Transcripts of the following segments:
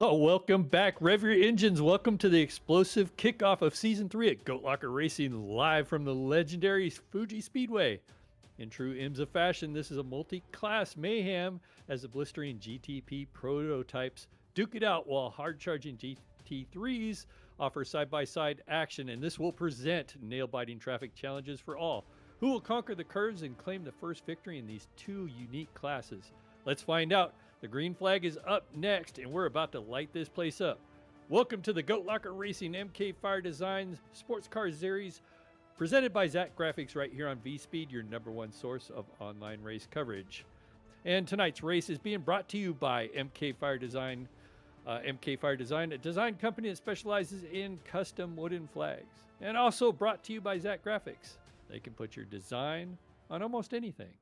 Oh, welcome back, Rev Your Engines. Welcome to the explosive kickoff of Season 3 at Goat Locker Racing, live from the legendary Fuji Speedway. In true IMSA fashion, this is a multi-class mayhem as the blistering GTP prototypes duke it out while hard-charging GT3s offer side-by-side action, and this will present nail-biting traffic challenges for all. Who will conquer the curves and claim the first victory in these two unique classes? Let's find out. The green flag is up next, and we're about to light this place up. Welcome to the Goat Locker Racing MK Fire Designs Sports Car Series, presented by Zach Graphics right here on V-Speed, your #1 source of online race coverage. And tonight's race is being brought to you by MK Fire Design. MK Fire Design, a design company that specializes in custom wooden flags. And also brought to you by Zach Graphics. They can put your design on almost anything.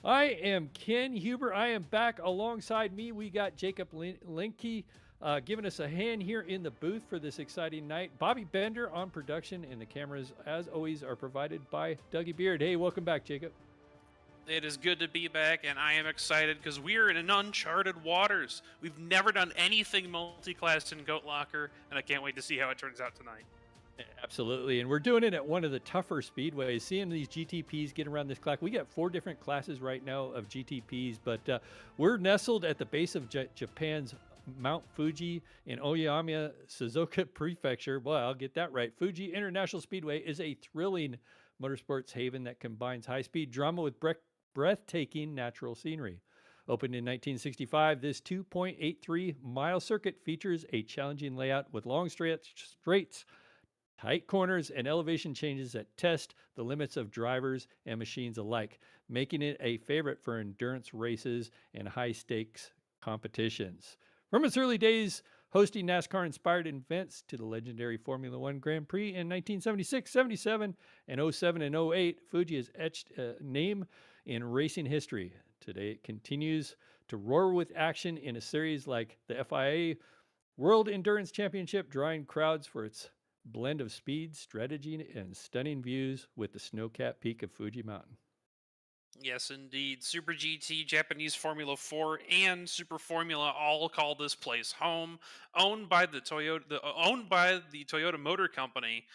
I am Ken Huber. I am back. Alongside me, we got Jacob Linke giving us a hand here in the booth for this exciting night. Bobby Bender on production, and the cameras, as always, are provided by Dougie Beard. Hey, welcome back, Jacob. It is good to be back, and I am excited because we are in an uncharted waters. We've never done anything multi-class in Goat Locker, and I can't wait to see how it turns out tonight. Absolutely, and we're doing it at one of the tougher speedways. Seeing these GTPs get around this clock, we got 4 different classes right now of GTPs, but we're nestled at the base of Japan's Mount Fuji in Oyama, Suzuka Prefecture. Well, I'll get that right. Fuji International Speedway is a thrilling motorsports haven that combines high-speed drama with breathtaking natural scenery. Opened in 1965, this 2.83-mile circuit features a challenging layout with long straights, tight corners, and elevation changes that test the limits of drivers and machines alike, making it a favorite for endurance races and high-stakes competitions. From its early days hosting NASCAR-inspired events to the legendary Formula One Grand Prix in 1976, 77, and 07 and 08, Fuji has etched a name in racing history. Today, it continues to roar with action in a series like the FIA World Endurance Championship, drawing crowds for its blend of speed, strategy, and stunning views with the snow-capped peak of Fuji Mountain. Yes, indeed. Super GT, Japanese Formula 4, and Super Formula all call this place home. Owned by the Toyota Motor Company.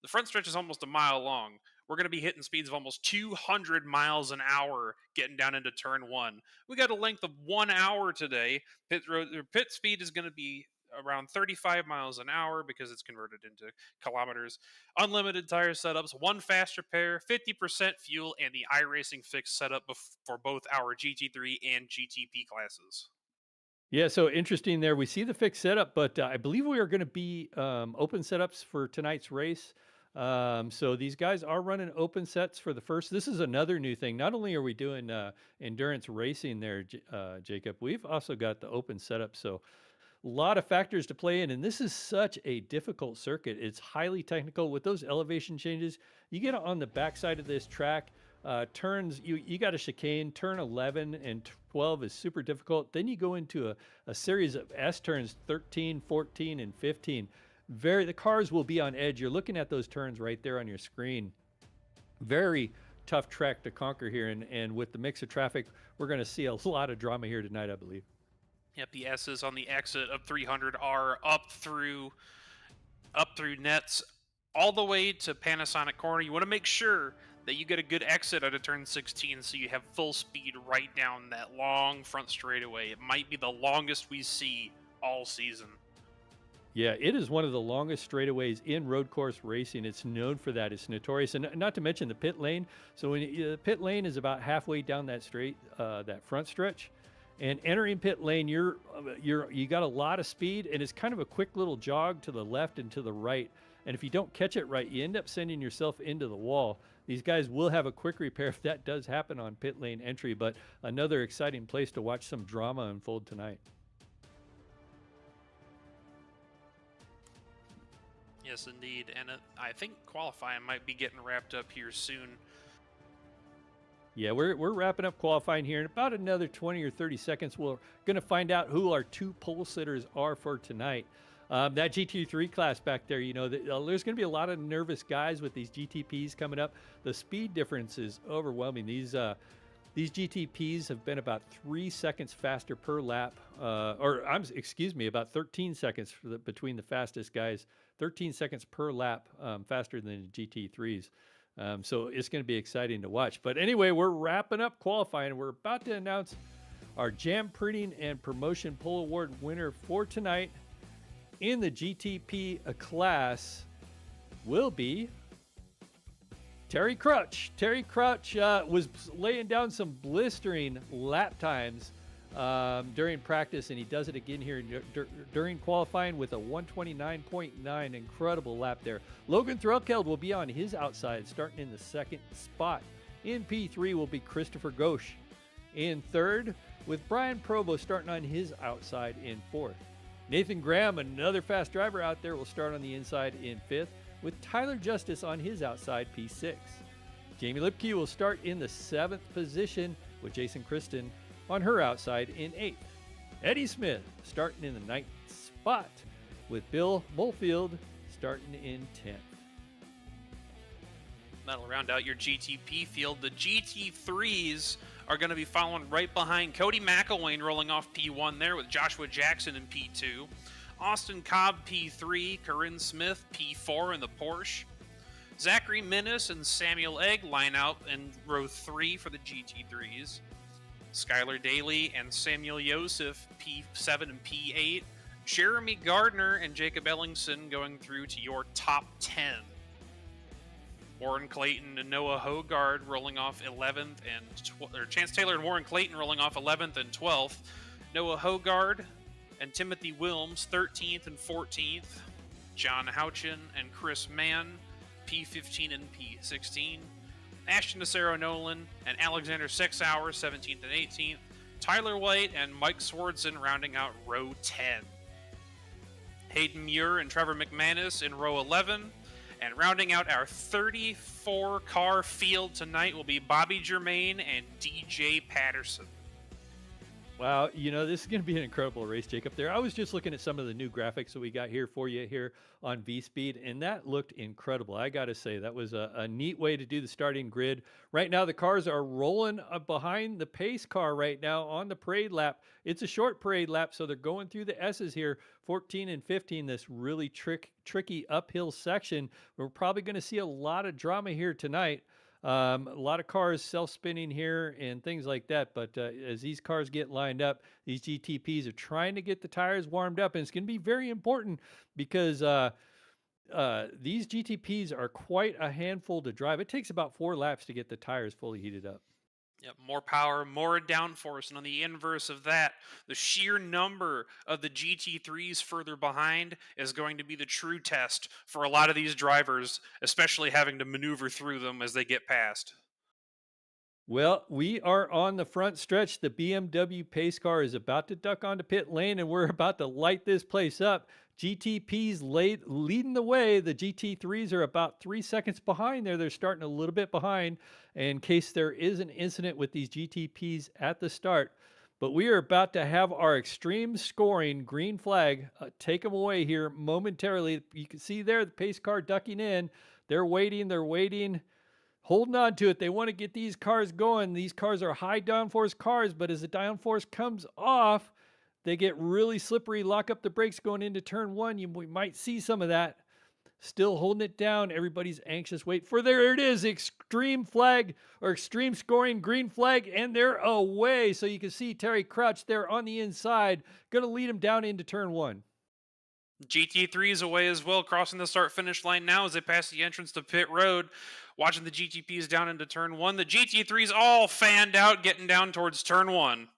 The front stretch is almost a mile long. We're going to be hitting speeds of almost 200 miles an hour getting down into turn 1. We got a length of 1 hour today. Pit speed is going to be around 35 miles an hour because it's converted into kilometers. Unlimited tire setups, 1 fast repair, 50% fuel, and the iRacing Fix setup for both our GT3 and GTP classes. Yeah, so interesting there. We see the fixed setup, but I believe we are going to be open setups for tonight's race. So these guys are running open sets for the first. This is another new thing. Not only are we doing endurance racing there, Jacob, we've also got the open setup. So a lot of factors to play in, and this is such a difficult circuit. It's highly technical with those elevation changes. You get on the backside of this track, turns, you got a chicane, turn 11 and 12 is super difficult. Then you go into a series of S turns, 13, 14, and 15. The cars will be on edge. You're looking at those turns right there on your screen. Very tough track to conquer here, and with the mix of traffic, we're going to see a lot of drama here tonight, I believe. Yep, the S's on the exit of 300 are up through nets all the way to Panasonic Corner. You want to make sure that you get a good exit out of turn 16 so you have full speed right down that long front straightaway. It might be the longest we see all season. Yeah, it is one of the longest straightaways in road course racing. It's known for that. It's notorious, and not to mention the pit lane. So when the pit lane is about halfway down that straight, that front stretch, and entering pit lane, you got a lot of speed, and it's kind of a quick little jog to the left and to the right. And if you don't catch it right, you end up sending yourself into the wall. These guys will have a quick repair if that does happen on pit lane entry, but another exciting place to watch some drama unfold tonight. Yes, indeed. And I think qualifying might be getting wrapped up here soon. Yeah, we're wrapping up qualifying here in about another 20 or 30 seconds. We're going to find out who our 2 pole sitters are for tonight. That GT3 class back there, there's going to be a lot of nervous guys with these GTPs coming up. The speed difference is overwhelming. These These GTPs have been about 3 seconds faster per lap, excuse me, about 13 seconds between the fastest guys, 13 seconds per lap faster than the GT3s. So it's going to be exciting to watch. But anyway, we're wrapping up qualifying. We're about to announce our Jam Printing and Promotion Pull Award winner for tonight in the GTP class will be Terry Crouch. Terry Crouch was laying down some blistering lap times during practice, and he does it again here during qualifying with a 129.9. Incredible lap there. Logan Threlkeld will be on his outside, starting in the second spot. In P3 will be Christopher Ghosh in third, with Brian Provo starting on his outside in fourth. Nathan Graham, another fast driver out there, will start on the inside in fifth, with Tyler Justice on his outside P6. Jamie Lipke will start in the seventh position, with Jason Kristen on her outside in eighth. Eddie Smith starting in the ninth spot, with Bill Molefield starting in 10th. That'll round out your GTP field. The GT3s are going to be following right behind Cody McElwain, rolling off P1 there, with Joshua Jackson in P2. Austin Cobb P3, Corinne Smith P4 in the Porsche. Zachary Minnis and Samuel Egg line out in row 3 for the GT3s. Skylar Daly and Samuel Yosef P7 and P8. Jeremy Gardner and Jacob Ellingson going through to your top 10. Warren Clayton and Noah Hogard rolling off 11th and Chance Taylor and Warren Clayton rolling off 11th and 12th. Noah Hogard and Timothy Wilms 13th and 14th. John Houchin and Chris Mann P15 and P16. Ashton Nacero Nolan and Alexander Sexauer 17th and 18th. Tyler White and Mike Swardson rounding out row 10. Hayden Muir and Trevor McManus in row 11. And rounding out our 34-car field tonight will be Bobby Germain and DJ Patterson. Wow, this is going to be an incredible race, Jacob. I was just looking at some of the new graphics that we got here for you here on V-Speed, and that looked incredible. I got to say, that was a neat way to do the starting grid. Right now, the cars are rolling behind the pace car right now on the parade lap. It's a short parade lap, so they're going through the S's here, 14 and 15, this really tricky uphill section. We're probably going to see a lot of drama here tonight. A lot of cars self-spinning here and things like that. But as these cars get lined up, these GTPs are trying to get the tires warmed up. And it's going to be very important because these GTPs are quite a handful to drive. It takes about 4 laps to get the tires fully heated up. Yep, more power, more downforce, and on the inverse of that, the sheer number of the GT3s further behind is going to be the true test for a lot of these drivers, especially having to maneuver through them as they get past. Well, we are on the front stretch. The BMW pace car is about to duck onto pit lane, and we're about to light this place up. GTP's leading the way. The GT3s are about 3 seconds behind there. They're starting a little bit behind in case there is an incident with these GTPs at the start. But we are about to have our extreme scoring green flag take them away here momentarily. You can see there the pace car ducking in. They're waiting, holding on to it. They want to get these cars going. These cars are high downforce cars, but as the downforce comes off, they get really slippery, lock up the brakes going into turn 1. We might see some of that. Still holding it down. Everybody's anxious. Wait for there it is. Extreme flag or extreme scoring green flag, and they're away. So you can see Terry Crouch there on the inside. Going to lead him down into turn 1. GT3 is away as well, crossing the start-finish line now as they pass the entrance to pit road. Watching the GTPs down into turn 1. The GT3s all fanned out, getting down towards turn 1.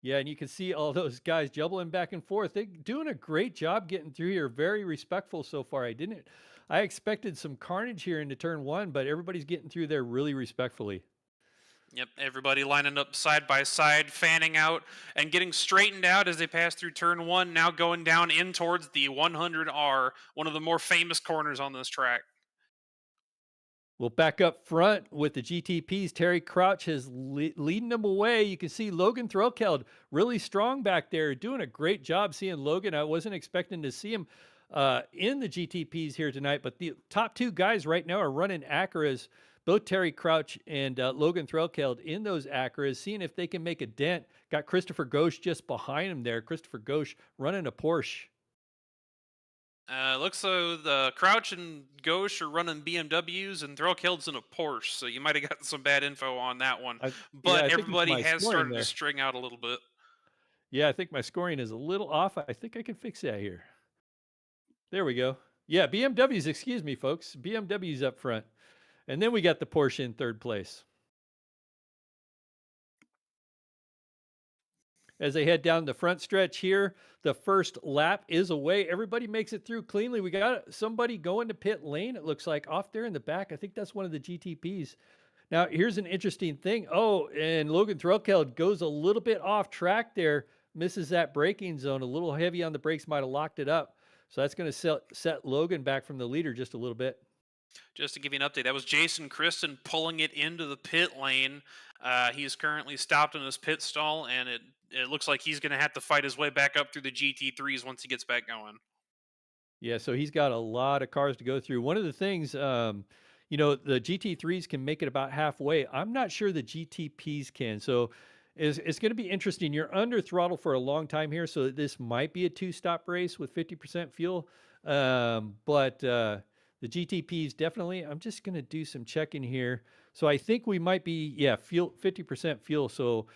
Yeah, and you can see all those guys jubbling back and forth. They're doing a great job getting through here. Very respectful so far. I expected some carnage here into turn 1, but everybody's getting through there really respectfully. Yep, everybody lining up side by side, fanning out, and getting straightened out as they pass through turn 1, now going down in towards the 100R, one of the more famous corners on this track. We'll back up front with the GTPs. Terry Crouch is leading them away. You can see Logan Threlkeld really strong back there, doing a great job. Seeing Logan, I wasn't expecting to see him in the GTPs here tonight, but the top 2 guys right now are running Acuras. both Terry Crouch and Logan Threlkeld in those Acras, seeing if they can make a dent. Got Christopher Gauche just behind him there. Christopher Gauche running a Porsche. Looks so the Crouch and Gauche are running BMWs and Threlkeld's in a Porsche, so you might have gotten some bad info on that one. Yeah, But I think everybody my has scoring started to there. string out a little bit. Yeah, I think my scoring is a little off. I think I can fix that here. There we go. Yeah, BMWs, excuse me, folks. BMWs up front. And then we got the Porsche in third place. As they head down the front stretch here, the first lap is away. Everybody makes it through cleanly. We got somebody going to pit lane, it looks like, off there in the back. I think that's one of the GTPs. Now, here's an interesting thing. Oh, and Logan Threlkeld goes a little bit off track there, misses that braking zone. A little heavy on the brakes, might have locked it up. So that's going to set Logan back from the leader just a little bit. Just to give you an update, that was Jason Kristen pulling it into the pit lane. He's currently stopped in his pit stall, and it looks like he's going to have to fight his way back up through the GT3s once he gets back going. Yeah, so he's got a lot of cars to go through. One of the things, the GT3s can make it about halfway. I'm not sure the GTPs can. So it's going to be interesting. You're under throttle for a long time here, so this might be a two-stop race with 50% fuel. But the GTPs definitely. I'm just going to do some checking here. So I think we might be, fuel 50% fuel. So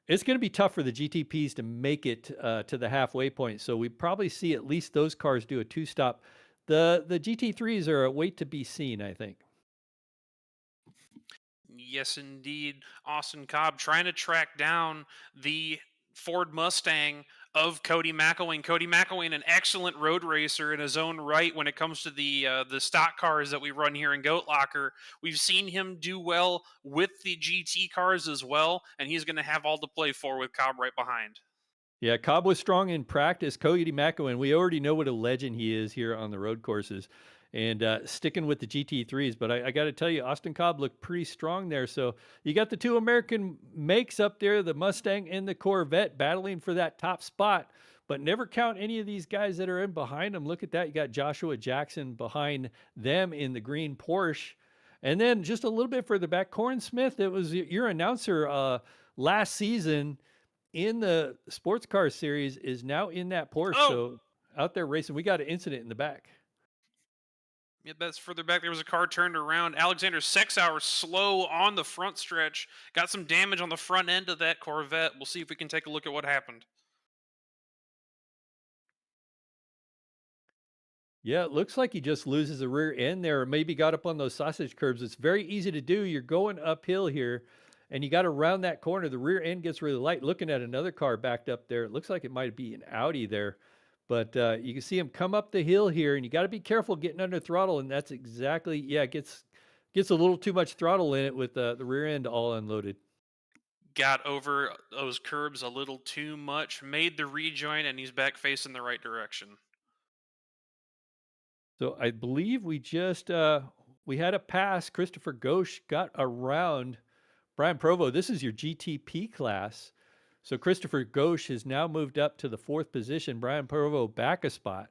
it's going to be tough for the GTPs to make it to the halfway point. So we probably see at least those cars do a two-stop. The GT3s are a wait to be seen, I think. Yes, indeed. Austin Cobb trying to track down the Ford Mustang of Cody McElwain. Cody McElwain, an excellent road racer in his own right when it comes to the stock cars that we run here in Goat Locker. We've seen him do well with the GT cars as well, and he's going to have all to play for with Cobb right behind. Yeah, Cobb was strong in practice. Cody McElwain, we already know what a legend he is here on the road courses, and sticking with the GT3s. But I got to tell you, Austin Cobb looked pretty strong there. So you got the two American makes up there, the Mustang and the Corvette, battling for that top spot. But never count any of these guys that are in behind them. Look at that. You got Joshua Jackson behind them in the green Porsche. And then just a little bit further back, Corin Smith, it was your announcer last season in the sports car series, is now in that Porsche. Oh, So out there racing, we got an incident in the back. yeah, that's further back. There was a car turned around. Alexander Sexauer slow on the front stretch. Got some damage on the front end of that Corvette. We'll see if we can take a look at what happened. Yeah, it looks like he just loses the rear end there, or maybe got up on those sausage curbs. It's very easy to do. You're going uphill here, and you got to round that corner. The rear end gets really light. Looking at another car backed up there, it looks like it might be an Audi there, but you can see him come up the hill here, and you got to be careful getting under throttle. And that's exactly, yeah, it gets a little too much throttle in it with the rear end all unloaded. Got over those curbs a little too much, made the rejoin, and he's back facing the right direction. So I believe we had a pass. Christopher Gauche got around Brian Provo. This is your GTP class. So Christopher Gauche has now moved up to the fourth position. Brian Provo back a spot.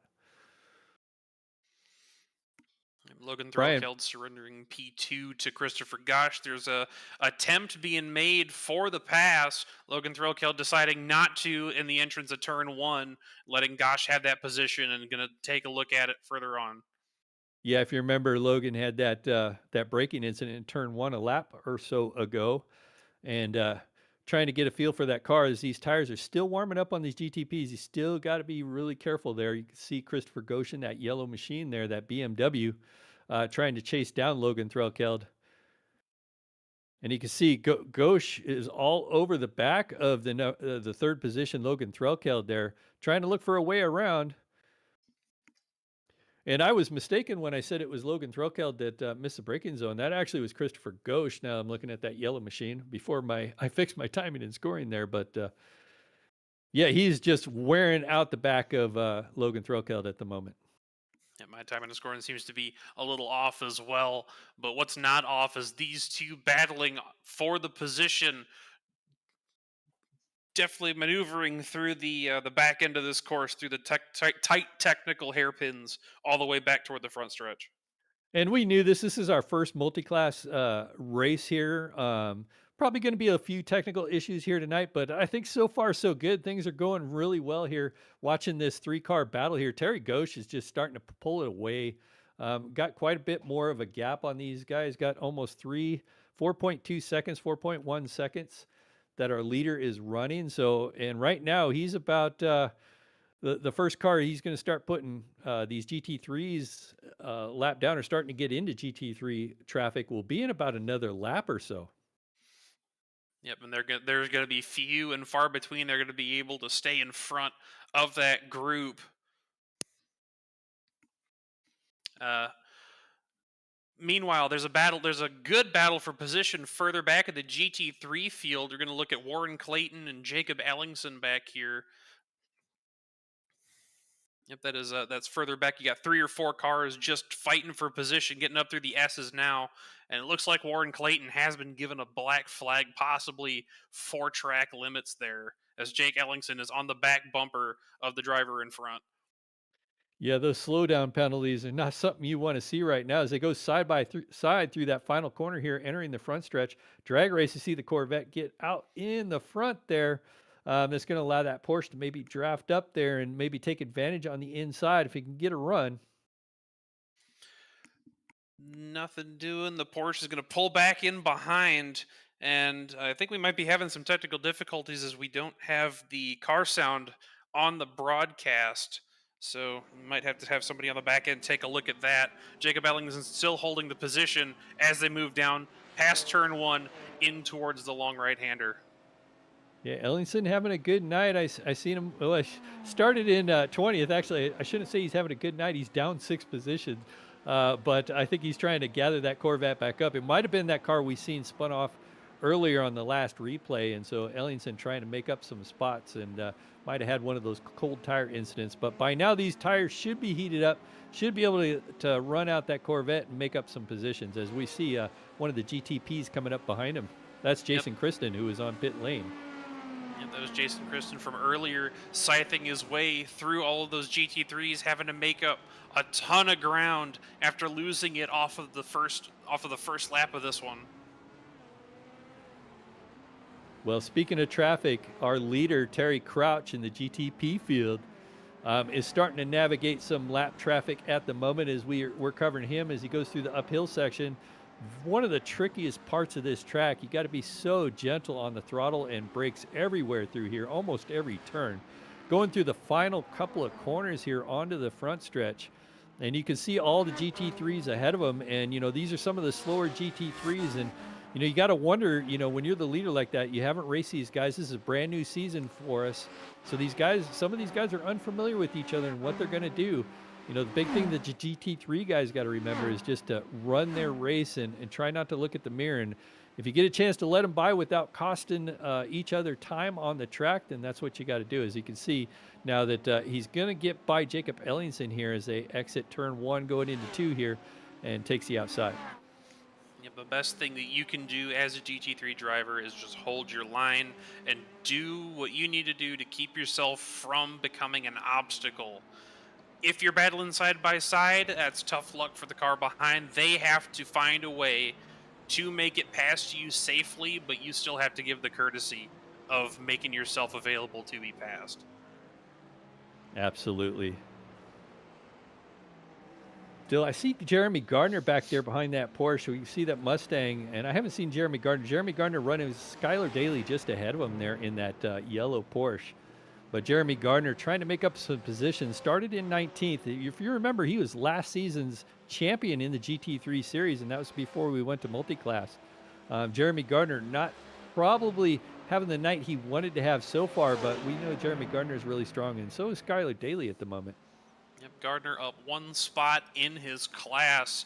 Logan Brian, Threlkeld surrendering P2 to Christopher Gosh. There's a attempt being made for the pass. Logan Threlkeld deciding not to in the entrance of turn one, letting Gosh have that position and going to take a look at it further on. yeah, if you remember, Logan had that braking incident in turn one a lap or so ago, and trying to get a feel for that car as these tires are still warming up on these GTPs. You still got to be really careful there. You can see Christopher Goshen, that yellow machine there, that BMW, trying to chase down Logan Threlkeld. And you can see Gauche is all over the back of the third position Logan Threlkeld there, trying to look for a way around. And I was mistaken when I said it was Logan Threlkeld that missed the braking zone. That actually was Christopher Gauche. Now I'm looking at that yellow machine before I fixed my timing and scoring there. But yeah, he's just wearing out the back of Logan Threlkeld at the moment. Yeah, my timing and scoring seems to be a little off as well. But what's not off is these two battling for the position, definitely maneuvering through the back end of this course through the tight technical hairpins all the way back toward the front stretch. And we knew this. This is our first multi-class race here. Probably going to be a few technical issues here tonight, but I think so far so good. Things are going really well here. Watching this three-car battle here, Terry Ghosh is just starting to pull it away. Got quite a bit more of a gap on these guys. Got almost 4.2 seconds, 4.1 seconds that our leader is running. So, and right now he's about the first car he's going to start putting these GT3s lap down or starting to get into GT3 traffic will be in about another lap or so. Yep, and there's going to be few and far between. They're going to be able to stay in front of that group. Uh, Meanwhile, there's a battle. There's a good battle for position further back in the GT3 field. You're going to look at Warren Clayton and Jacob Ellingson back here. Yep, that's further back. You got 3 or 4 cars just fighting for position, getting up through the S's now, and it looks like Warren Clayton has been given a black flag, possibly 4-track limits there, as Jake Ellingson is on the back bumper of the driver in front. Yeah, those slowdown penalties are not something you want to see right now as they go side by side through that final corner here, entering the front stretch. Drag race to see the Corvette get out in the front there. That's going to allow that Porsche to maybe draft up there and maybe take advantage on the inside if he can get a run. Nothing doing. The Porsche is going to pull back in behind, and I think we might be having some technical difficulties as we don't have the car sound on the broadcast. So we might have to have somebody on the back end take a look at that. Jacob Ellingson still holding the position as they move down past turn 1 in towards the long right-hander. Yeah, Ellingson having a good night. I seen him. Well, I started in 20th. Actually, I shouldn't say he's having a good night. He's down 6 positions, but I think he's trying to gather that Corvette back up. It might have been that car we seen spun off earlier on the last replay, and so Ellingson trying to make up some spots and might have had one of those cold tire incidents. But by now, these tires should be heated up. Should be able to run out that Corvette and make up some positions. As we see one of the GTPs coming up behind him. That's Jason Kristen, who is on pit lane. That was Jason Kristen from earlier, scything his way through all of those GT3s, having to make up a ton of ground after losing it off of the first lap of this one. Well, speaking of traffic, our leader Terry Crouch in the GTP field is starting to navigate some lap traffic at the moment as we're covering him as he goes through the uphill section. One of the trickiest parts of this track, you got to be so gentle on the throttle and brakes everywhere through here, almost every turn. Going through the final couple of corners here onto the front stretch, and you can see all the GT3s ahead of them, and these are some of the slower GT3s, and you got to wonder, when you're the leader like that, you haven't raced these guys. This is a brand new season for us, so some of these guys are unfamiliar with each other and what they're going to do. The big thing that the GT3 guys got to remember is just to run their race and try not to look at the mirror. And if you get a chance to let them by without costing each other time on the track, then that's what you got to do. As you can see now that he's going to get by Jacob Ellingson here as they exit turn 1 going into 2 here and takes the outside. Yeah, the best thing that you can do as a GT3 driver is just hold your line and do what you need to do to keep yourself from becoming an obstacle. If you're battling side by side, that's tough luck for the car behind. They have to find a way to make it past you safely, but you still have to give the courtesy of making yourself available to be passed. Absolutely. Still, I see Jeremy Gardner back there behind that Porsche. You see that Mustang, and I haven't seen Jeremy Gardner. Jeremy Gardner running Skylar Daly just ahead of him there in that yellow Porsche. But Jeremy Gardner trying to make up some positions, started in 19th. If you remember, he was last season's champion in the GT3 series, and that was before we went to multi-class. Jeremy Gardner not probably having the night he wanted to have so far, but we know Jeremy Gardner is really strong, and so is Skylar Daly at the moment. Yep, Gardner up 1 spot in his class.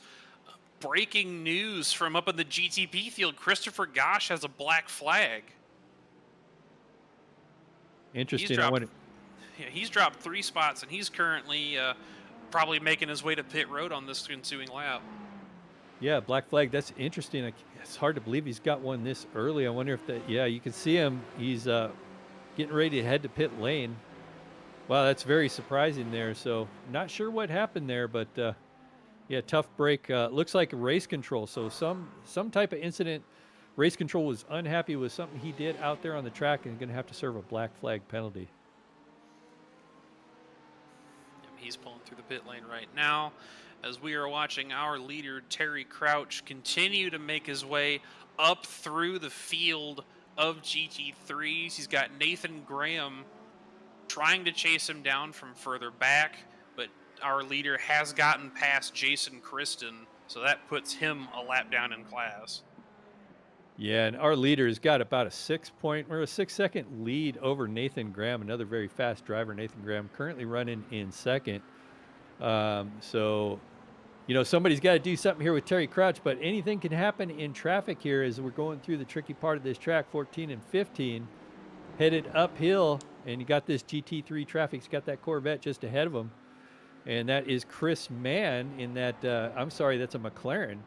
Breaking news from up in the GTP field, Christopher Gosch has a black flag. Interesting. He's dropped 3 spots, and he's currently probably making his way to pit road on this ensuing lap. Yeah, black flag. That's interesting. It's hard to believe he's got one this early. I wonder if that. Yeah, you can see him. He's getting ready to head to pit lane. Wow, that's very surprising there. So not sure what happened there, but Yeah, tough break. Looks like race control. So some type of incident. Race control was unhappy with something he did out there on the track and going to have to serve a black flag penalty. He's pulling through the pit lane right now as we are watching our leader, Terry Crouch, continue to make his way up through the field of GT3s. He's got Nathan Graham trying to chase him down from further back, but our leader has gotten past Jason Kristen, so that puts him a lap down in class. Yeah, and our leader's got about a 6-second lead over Nathan Graham, another very fast driver. Nathan Graham currently running in second. So, somebody's got to do something here with Terry Crouch, but anything can happen in traffic here as we're going through the tricky part of this track. 14 and 15 headed uphill, and you got this GT3 traffic. He's got that Corvette just ahead of him, and that is Chris Mann in that. I'm sorry, that's a McLaren.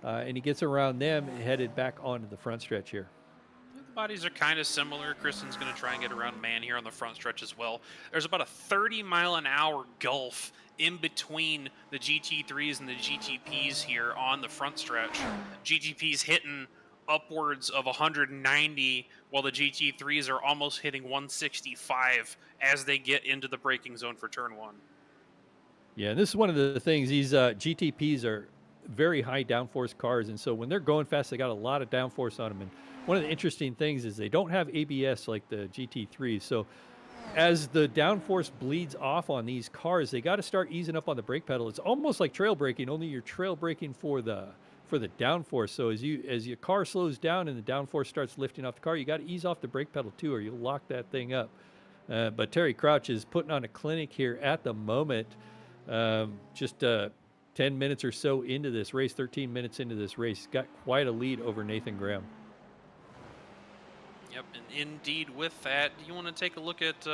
And he gets around them and headed back onto the front stretch here. The bodies are kind of similar. Kristen's going to try and get around Mann here on the front stretch as well. There's about a 30-mile-an-hour gulf in between the GT3s and the GTPs here on the front stretch. GTPs hitting upwards of 190, while the GT3s are almost hitting 165 as they get into the braking zone for turn one. Yeah, and this is one of the things. These GTPs are very high downforce cars, and so when they're going fast, they got a lot of downforce on them. And one of the interesting things is they don't have ABS like the GT3s. So as the downforce bleeds off on these cars, they got to start easing up on the brake pedal. It's almost like trail braking, only you're trail braking for the downforce. So as your car slows down and the downforce starts lifting off the car, you got to ease off the brake pedal too, or you'll lock that thing up. But Terry Crouch is putting on a clinic here at the moment. Just 10 minutes or so into this race, 13 minutes into this race, got quite a lead over Nathan Graham. Yep, and indeed with that, do you want to take a look at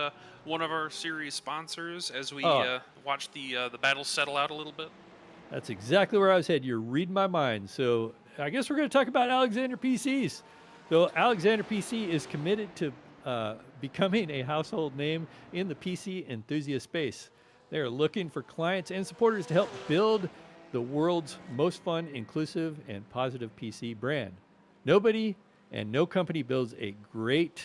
one of our series sponsors as we watch the battle settle out a little bit? That's exactly where I was headed. You're reading my mind. So I guess we're going to talk about Alexander PCs. So Alexander PC is committed to becoming a household name in the PC enthusiast space. They're looking for clients and supporters to help build the world's most fun, inclusive, and positive PC brand. Nobody and no company builds a great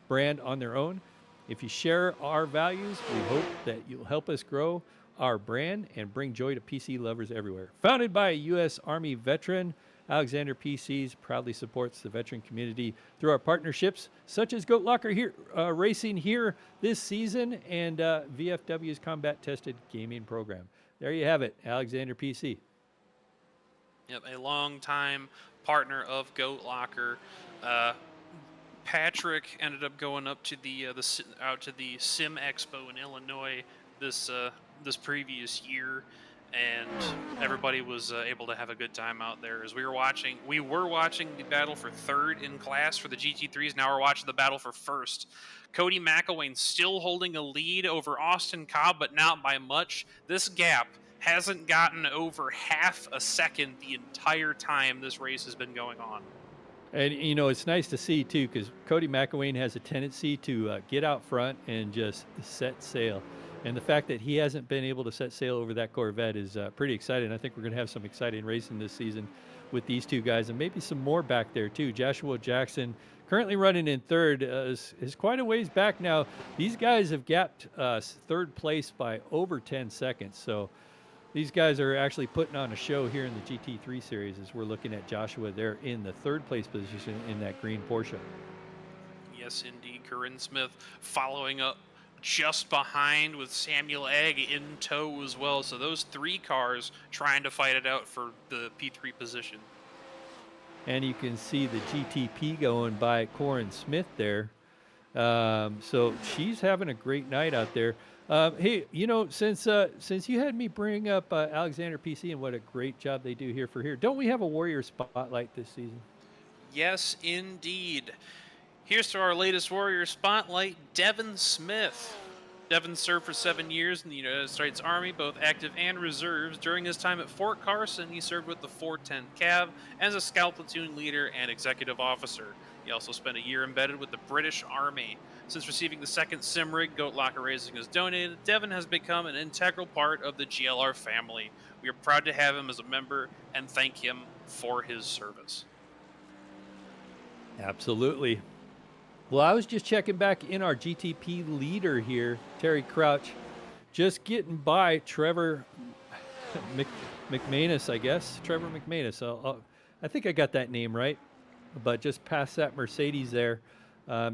brand on their own. If you share our values, we hope that you'll help us grow our brand and bring joy to PC lovers everywhere. Founded by a U.S. Army veteran, Alexander PCs proudly supports the veteran community through our partnerships, such as Goat Locker here, Racing here this season, and VFW's combat-tested gaming program. There you have it, Alexander PC. Yep, a long-time partner of Goat Locker. Patrick ended up going up to out to the Sim Expo in Illinois this previous year, and everybody was able to have a good time out there. As we were watching the battle for third in class for the GT3s. Now we're watching the battle for first. Cody McElwain still holding a lead over Austin Cobb, but not by much. This gap hasn't gotten over half a second the entire time this race has been going on. And, it's nice to see, too, because Cody McElwain has a tendency to get out front and just set sail. And the fact that he hasn't been able to set sail over that Corvette is pretty exciting. I think we're going to have some exciting racing this season with these two guys, and maybe some more back there, too. Joshua Jackson, currently running in third, is quite a ways back now. These guys have gapped third place by over 10 seconds. So these guys are actually putting on a show here in the GT3 series as we're looking at Joshua there in the third place position in that green Porsche. Yes, indeed. Corinne Smith following up just behind with Samuel Egg in tow as well. So those three cars trying to fight it out for the P3 position. And you can see the GTP going by Corinne Smith there. So she's having a great night out there. Hey, since you had me bring up Alexander PC and what a great job they do here for here, don't we have a Warrior Spotlight this season? Yes, indeed. Here's to our latest Warrior Spotlight, Devin Smith. Devin served for 7 years in the United States Army, both active and reserves. During his time at Fort Carson, he served with the 410 Cav as a scout platoon leader and executive officer. He also spent a year embedded with the British Army. Since receiving the second sim rig Goat Locker Racing has donated, Devin has become an integral part of the GLR family. We are proud to have him as a member and thank him for his service. Absolutely. Well, I was just checking back in our GTP leader here, Terry Crouch, just getting by Trevor McManus, I guess. Trevor McManus. I think I got that name right, but just past that Mercedes there.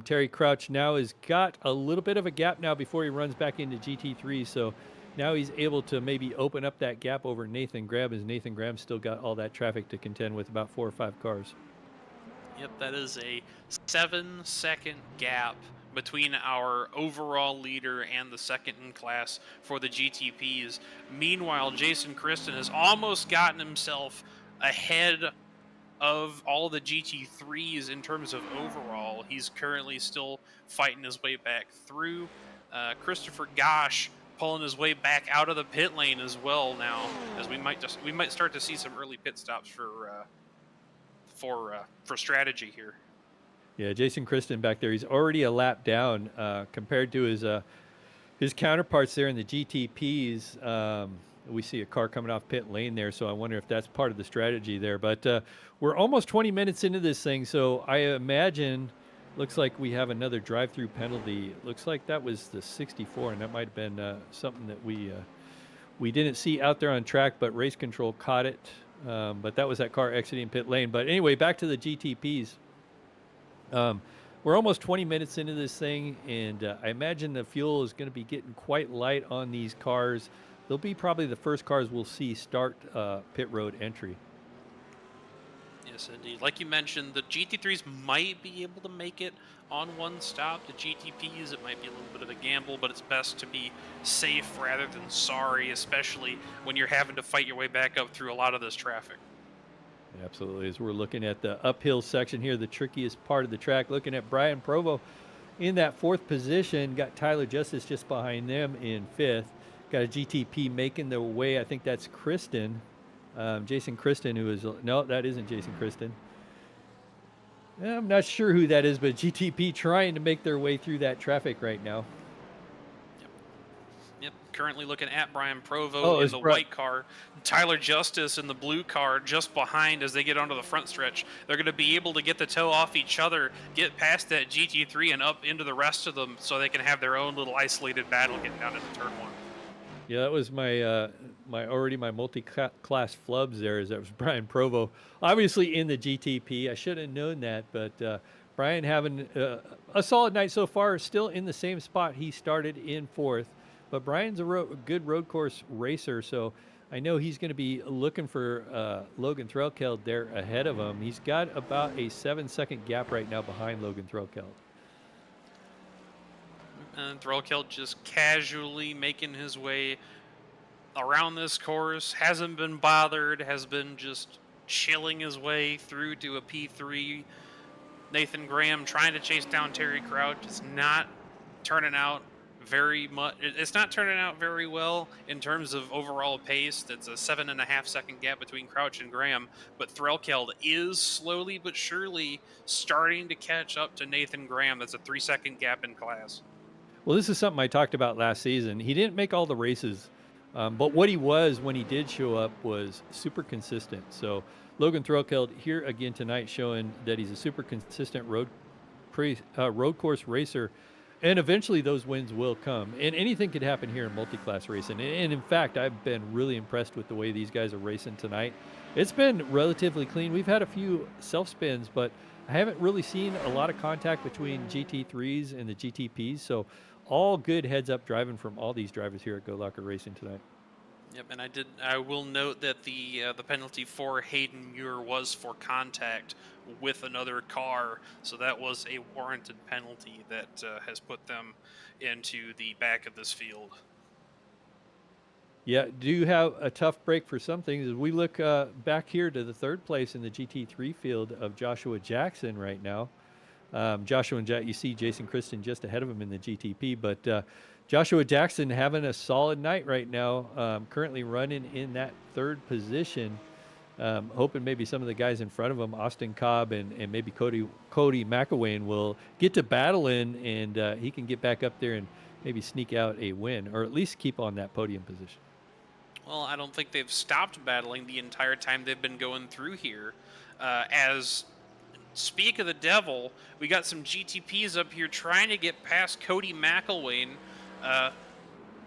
Terry Crouch now has got a little bit of a gap now before he runs back into GT3. So now he's able to maybe open up that gap over Nathan Graham, as Nathan Graham still got all that traffic to contend with, about 4 or 5 cars. Yep, that is a 7-second gap between our overall leader and the second in class for the GTPs. Meanwhile, Jason Kristen has almost gotten himself ahead of all the GT3s in terms of overall. He's currently still fighting his way back through. Christopher Gosh pulling his way back out of the pit lane as well now, as we might start to see some early pit stops for strategy here. Yeah, Jason Kristen back there, he's already a lap down compared to his counterparts there in the GTPs. We see a car coming off pit lane there, so I wonder if that's part of the strategy there. But we're almost 20 minutes into this thing, so I imagine, looks like we have another drive-through penalty. Looks like that was the 64, and that might have been something that we didn't see out there on track, but race control caught it. But that was that car exiting pit lane. But anyway, back to the GTPs. We're almost 20 minutes into this thing, and I imagine the fuel is going to be getting quite light on these cars. They'll be probably the first cars we'll see start pit road entry. Yes, indeed. Like you mentioned, the GT3s might be able to make it on one stop. The GTPs, it might be a little bit of a gamble, but it's best to be safe rather than sorry, especially when you're having to fight your way back up through a lot of this traffic. Absolutely. As we're looking at the uphill section here, the trickiest part of the track, looking at Brian Provo in that 4th position, got Tyler Justice just behind them in 5th. Got a GTP making their way. I think that's Kristen. Jason Kristen, who is, no, that isn't Jason Kristen. I'm not sure who that is, but GTP trying to make their way through that traffic right now. Yep. Currently looking at Brian Provo in the white car. Tyler Justice in the blue car just behind as they get onto the front stretch. They're going to be able to get the toe off each other, get past that GT3 and up into the rest of them so they can have their own little isolated battle getting down into turn 1. Yeah, that was my my multi-class flubs there. That was Brian Provo, obviously in the GTP. I should have known that, but Brian having a solid night so far, still in the same spot he started in 4th. But Brian's a good road course racer, so I know he's going to be looking for Logan Threlkeld there ahead of him. He's got about a 7-second gap right now behind Logan Threlkeld. And Threlkeld just casually making his way around this course, hasn't been bothered, has been just chilling his way through to a P3. Nathan Graham trying to chase down Terry Crouch. It's not turning out very much. It's not turning out very well in terms of overall pace. That's a 7.5-second gap between Crouch and Graham, but Threlkeld is slowly but surely starting to catch up to Nathan Graham. That's a 3-second gap in class. Well, this is something I talked about last season. He didn't make all the races, but what he was when he did show up was super consistent. So Logan Threlkeld here again tonight, showing that he's a super consistent road course racer, and eventually those wins will come. And anything could happen here in multi-class racing. And in fact, I've been really impressed with the way these guys are racing tonight. It's been relatively clean. We've had a few self-spins, but I haven't really seen a lot of contact between GT3s and the GTPs. So all good heads-up driving from all these drivers here at Go Locker Racing tonight. Yep, and I will note that the penalty for Hayden Muir was for contact with another car, so that was a warranted penalty that has put them into the back of this field. Yeah, do have a tough break for some things. As we look back here to the 3rd place in the GT3 field of Joshua Jackson right now. Joshua and you see Jason Kristen just ahead of him in the GTP, but Joshua Jackson having a solid night right now, currently running in that 3rd position. hoping maybe some of the guys in front of him, Austin Cobb and maybe Cody McElwain, will get to battle in, and he can get back up there and maybe sneak out a win, or at least keep on that podium position. Well, I don't think they've stopped battling the entire time they've been going through here. As speak of the devil, we got some GTPs up here trying to get past Cody McElwain.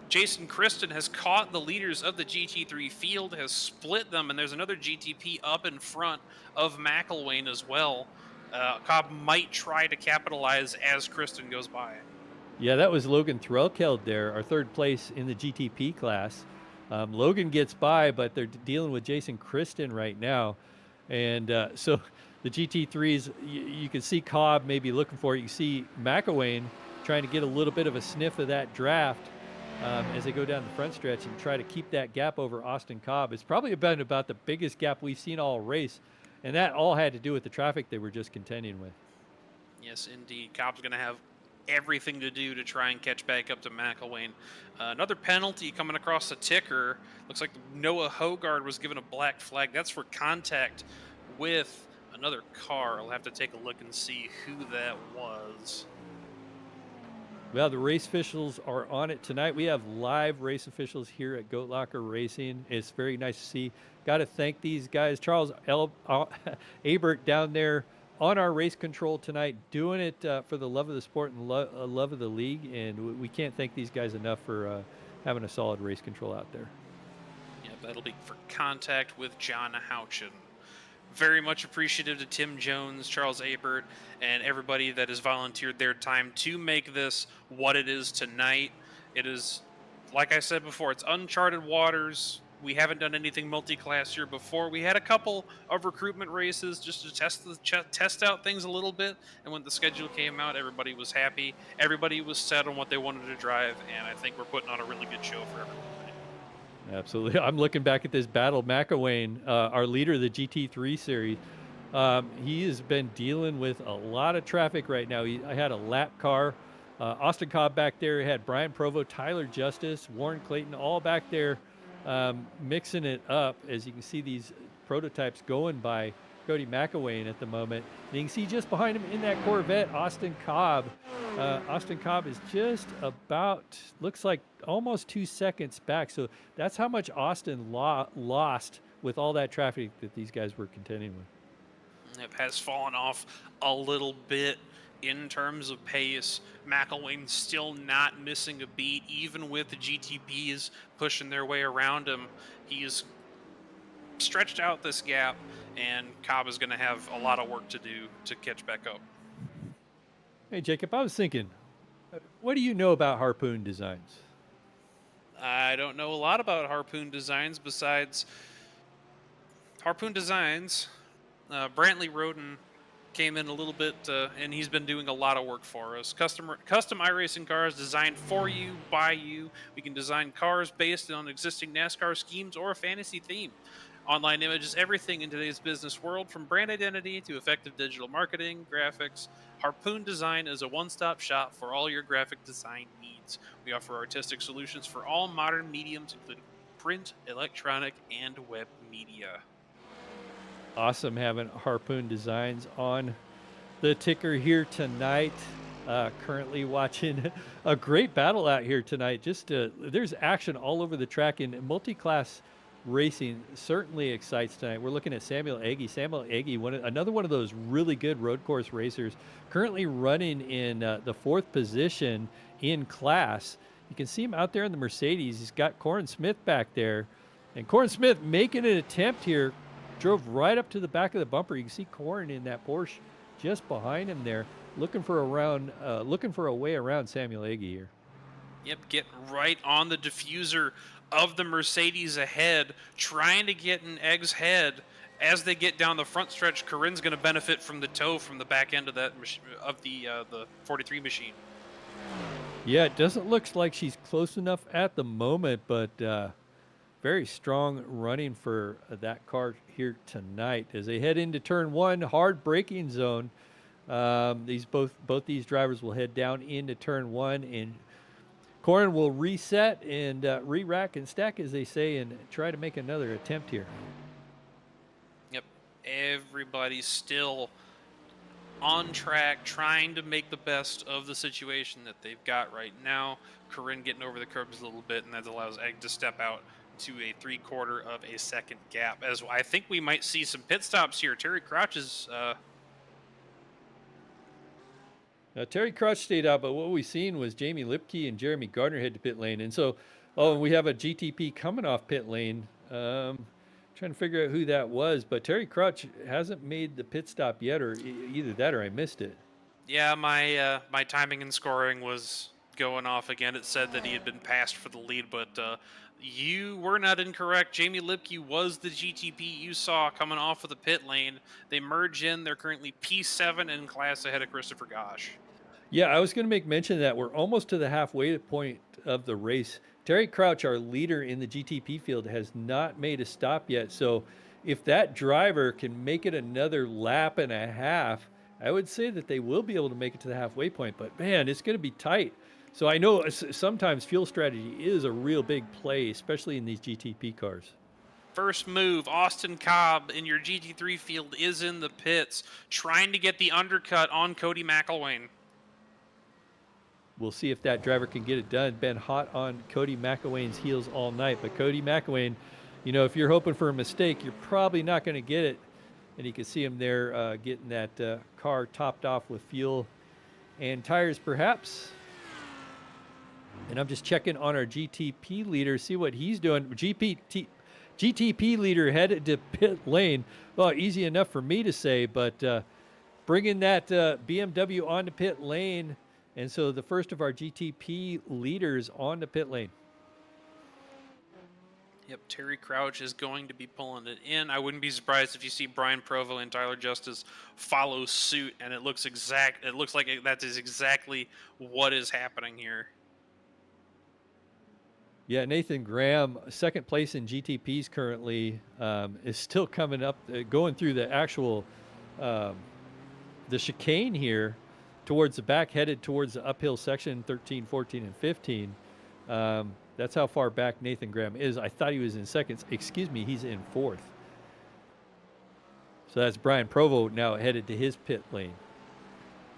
Jason Kristen has caught the leaders of the GT3 field, has split them, and there's another GTP up in front of McElwain as well. Cobb might try to capitalize as Kristen goes by. Yeah, that was Logan Threlkeld there, our third place in the GTP class. Logan gets by, but they're dealing with Jason Kristen right now. And so the GT3s, you can see Cobb maybe looking for it. You see McElwain trying to get a little bit of a sniff of that draft as they go down the front stretch and try to keep that gap over Austin Cobb. It's probably been about the biggest gap we've seen all race, and that all had to do with the traffic they were just contending with. Yes, indeed. Cobb's going to have everything to do to try and catch back up to McElwain. Another penalty coming across the ticker. Looks like Noah Hogard was given a black flag. That's for contact with another car. I'll have to take a look and see who that was. Well, the race officials are on it tonight. We have live race officials here at Goat Locker Racing. It's very nice to see. Got to thank these guys. Charles Abert down there on our race control tonight, doing it for the love of the sport and love of the league. And we can't thank these guys enough for having a solid race control out there. Yeah, that'll be for contact with John Houchin. Very much appreciative to Tim Jones, Charles Abert, and everybody that has volunteered their time to make this what it is tonight. It is, like I said before, it's uncharted waters. We haven't done anything multi-class here before. We had a couple of recruitment races just to test out things a little bit, and when the schedule came out, everybody was happy. Everybody was set on what they wanted to drive, and I think we're putting on a really good show for everybody. Absolutely. I'm looking back at this battle. McElwain, our leader of the GT3 series, he has been dealing with a lot of traffic right now. I had a lap car. Austin Cobb back there. He had Brian Provo, Tyler Justice, Warren Clayton, all back there mixing it up. As you can see these prototypes going by Cody McElwain at the moment. And you can see just behind him in that Corvette, Austin Cobb. Austin Cobb is just about, looks like almost 2 seconds back. So that's how much Austin lost with all that traffic that these guys were contending with. It has fallen off a little bit in terms of pace. McElwain's still not missing a beat, even with the GTPs pushing their way around him. He's stretched out this gap, and Cobb is going to have a lot of work to do to catch back up. Hey, Jacob, I was thinking, what do you know about Harpoon Designs? I don't know a lot about Harpoon Designs besides Harpoon Designs. Brantley Roden came in a little bit, and he's been doing a lot of work for us. Custom iRacing cars designed for you, by you. We can design cars based on existing NASCAR schemes or a fantasy theme. Online images, everything in today's business world, from brand identity to effective digital marketing, graphics. Harpoon Design is a one-stop shop for all your graphic design needs. We offer artistic solutions for all modern mediums, including print, electronic, and web media. Awesome having Harpoon Designs on the ticker here tonight. Currently watching a great battle out here tonight. Just there's action all over the track, and multi-class racing certainly excites tonight. We're looking at Samuel Agee. Samuel Agee, another one of those really good road course racers, currently running in the 4th position in class. You can see him out there in the Mercedes. He's got Corin Smith back there, and Corin Smith making an attempt here. Drove right up to the back of the bumper. You can see Corin in that Porsche just behind him there, looking for a way around Samuel Agee here. Yep, getting right on the diffuser of the Mercedes ahead, trying to get in Egg's head. As they get down the front stretch, Corinne's going to benefit from the tow from the back end of that the 43 machine. Yeah, it doesn't look like she's close enough at the moment, but very strong running for that car here tonight as they head into turn 1, hard braking zone. Both these drivers will head down into turn 1, and Corin will reset and re-rack and stack, as they say, and try to make another attempt here. everybody's still on track, trying to make the best of the situation that they've got right now. Corinne getting over the curbs a little bit, and that allows Egg to step out to a 3/4 of a second gap. As I think we might see some pit stops here. Terry Crouch is. Now, Terry Crouch stayed out, but what we've seen was Jamie Lipke and Jeremy Gardner head to pit lane. And so, and we have a GTP coming off pit lane. Trying to figure out who that was, but Terry Crouch hasn't made the pit stop yet, or either that or I missed it. Yeah, my timing and scoring was going off again. It said that he had been passed for the lead, but you were not incorrect. Jamie Lipke was the GTP you saw coming off of the pit lane. They merge in. They're currently P7 in class ahead of Christopher Gosh. Yeah, I was going to make mention of that we're almost to the halfway point of the race. Terry Crouch, our leader in the GTP field, has not made a stop yet. So if that driver can make it another lap and a half, I would say that they will be able to make it to the halfway point. But man, it's going to be tight. So I know sometimes fuel strategy is a real big play, especially in these GTP cars. First move, Austin Cobb in your GT3 field is in the pits, trying to get the undercut on Cody McElwain. We'll see if that driver can get it done. Been hot on Cody McElwain's heels all night, but Cody McElwain, you know, if you're hoping for a mistake, you're probably not going to get it. And you can see him there getting that car topped off with fuel and tires, perhaps. And I'm just checking on our GTP leader, see what he's doing. GTP leader headed to pit lane. Well, easy enough for me to say, but bringing that BMW onto pit lane. And so the first of our GTP leaders on the pit lane. Yep, Terry Crouch is going to be pulling it in. I wouldn't be surprised if you see Brian Provo and Tyler Justice follow suit, and it looks like that is exactly what is happening here. Yeah, Nathan Graham, second place in GTPs currently, is still coming up, going through the actual the chicane here towards the back, headed towards the uphill section 13, 14, and 15. That's how far back Nathan Graham is. I thought he was in second. Excuse me, he's in fourth. So that's Brian Provo now headed to his pit lane.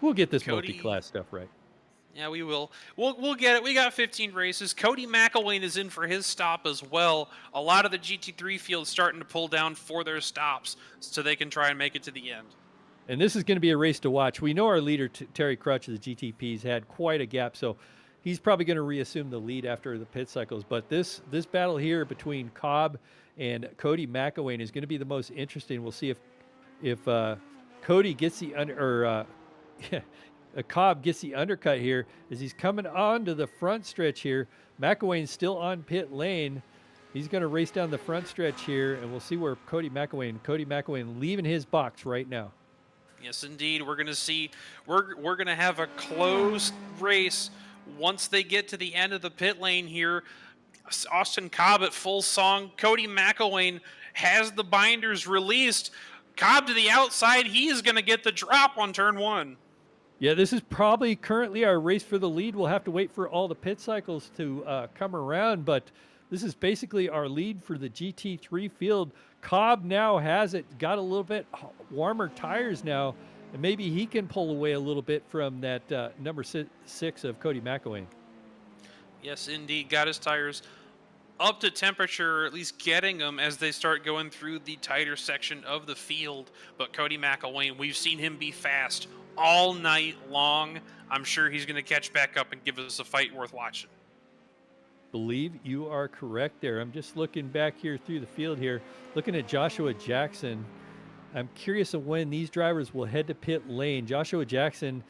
We'll get this multi-class stuff right. Yeah, we will. We'll get it. We got 15 races. Cody McElwain is in for his stop as well. A lot of the GT3 fields starting to pull down for their stops so they can try and make it to the end. And this is going to be a race to watch. We know our leader, Terry Crutch of the GTPs, had quite a gap, so he's probably going to reassume the lead after the pit cycles. But this battle here between Cobb and Cody McElwain is going to be the most interesting. We'll see if Cody gets the Cobb gets the undercut here as he's coming on to the front stretch here. McElwain's still on pit lane. He's going to race down the front stretch here, and we'll see where Cody McElwain leaving his box right now. Yes, indeed. We're going to see, we're going to have a close race once they get to the end of the pit lane here. Austin Cobb at full song. Cody McElwain has the binders released. Cobb to the outside. He is going to get the drop on turn one. Yeah, this is probably currently our race for the lead. We'll have to wait for all the pit cycles to come around, but this is basically our lead for the GT3 field. Cobb now has it, got a little bit warmer tires now, and maybe he can pull away a little bit from that number 6 of Cody McElwain. Yes, indeed. Got his tires up to temperature, or at least getting them as they start going through the tighter section of the field. But Cody McElwain, we've seen him be fast all night long. I'm sure he's going to catch back up and give us a fight worth watching. Believe you are correct there. I'm just looking back here through the field here, looking at Joshua Jackson. I'm curious of when these drivers will head to pit lane. Joshua Jackson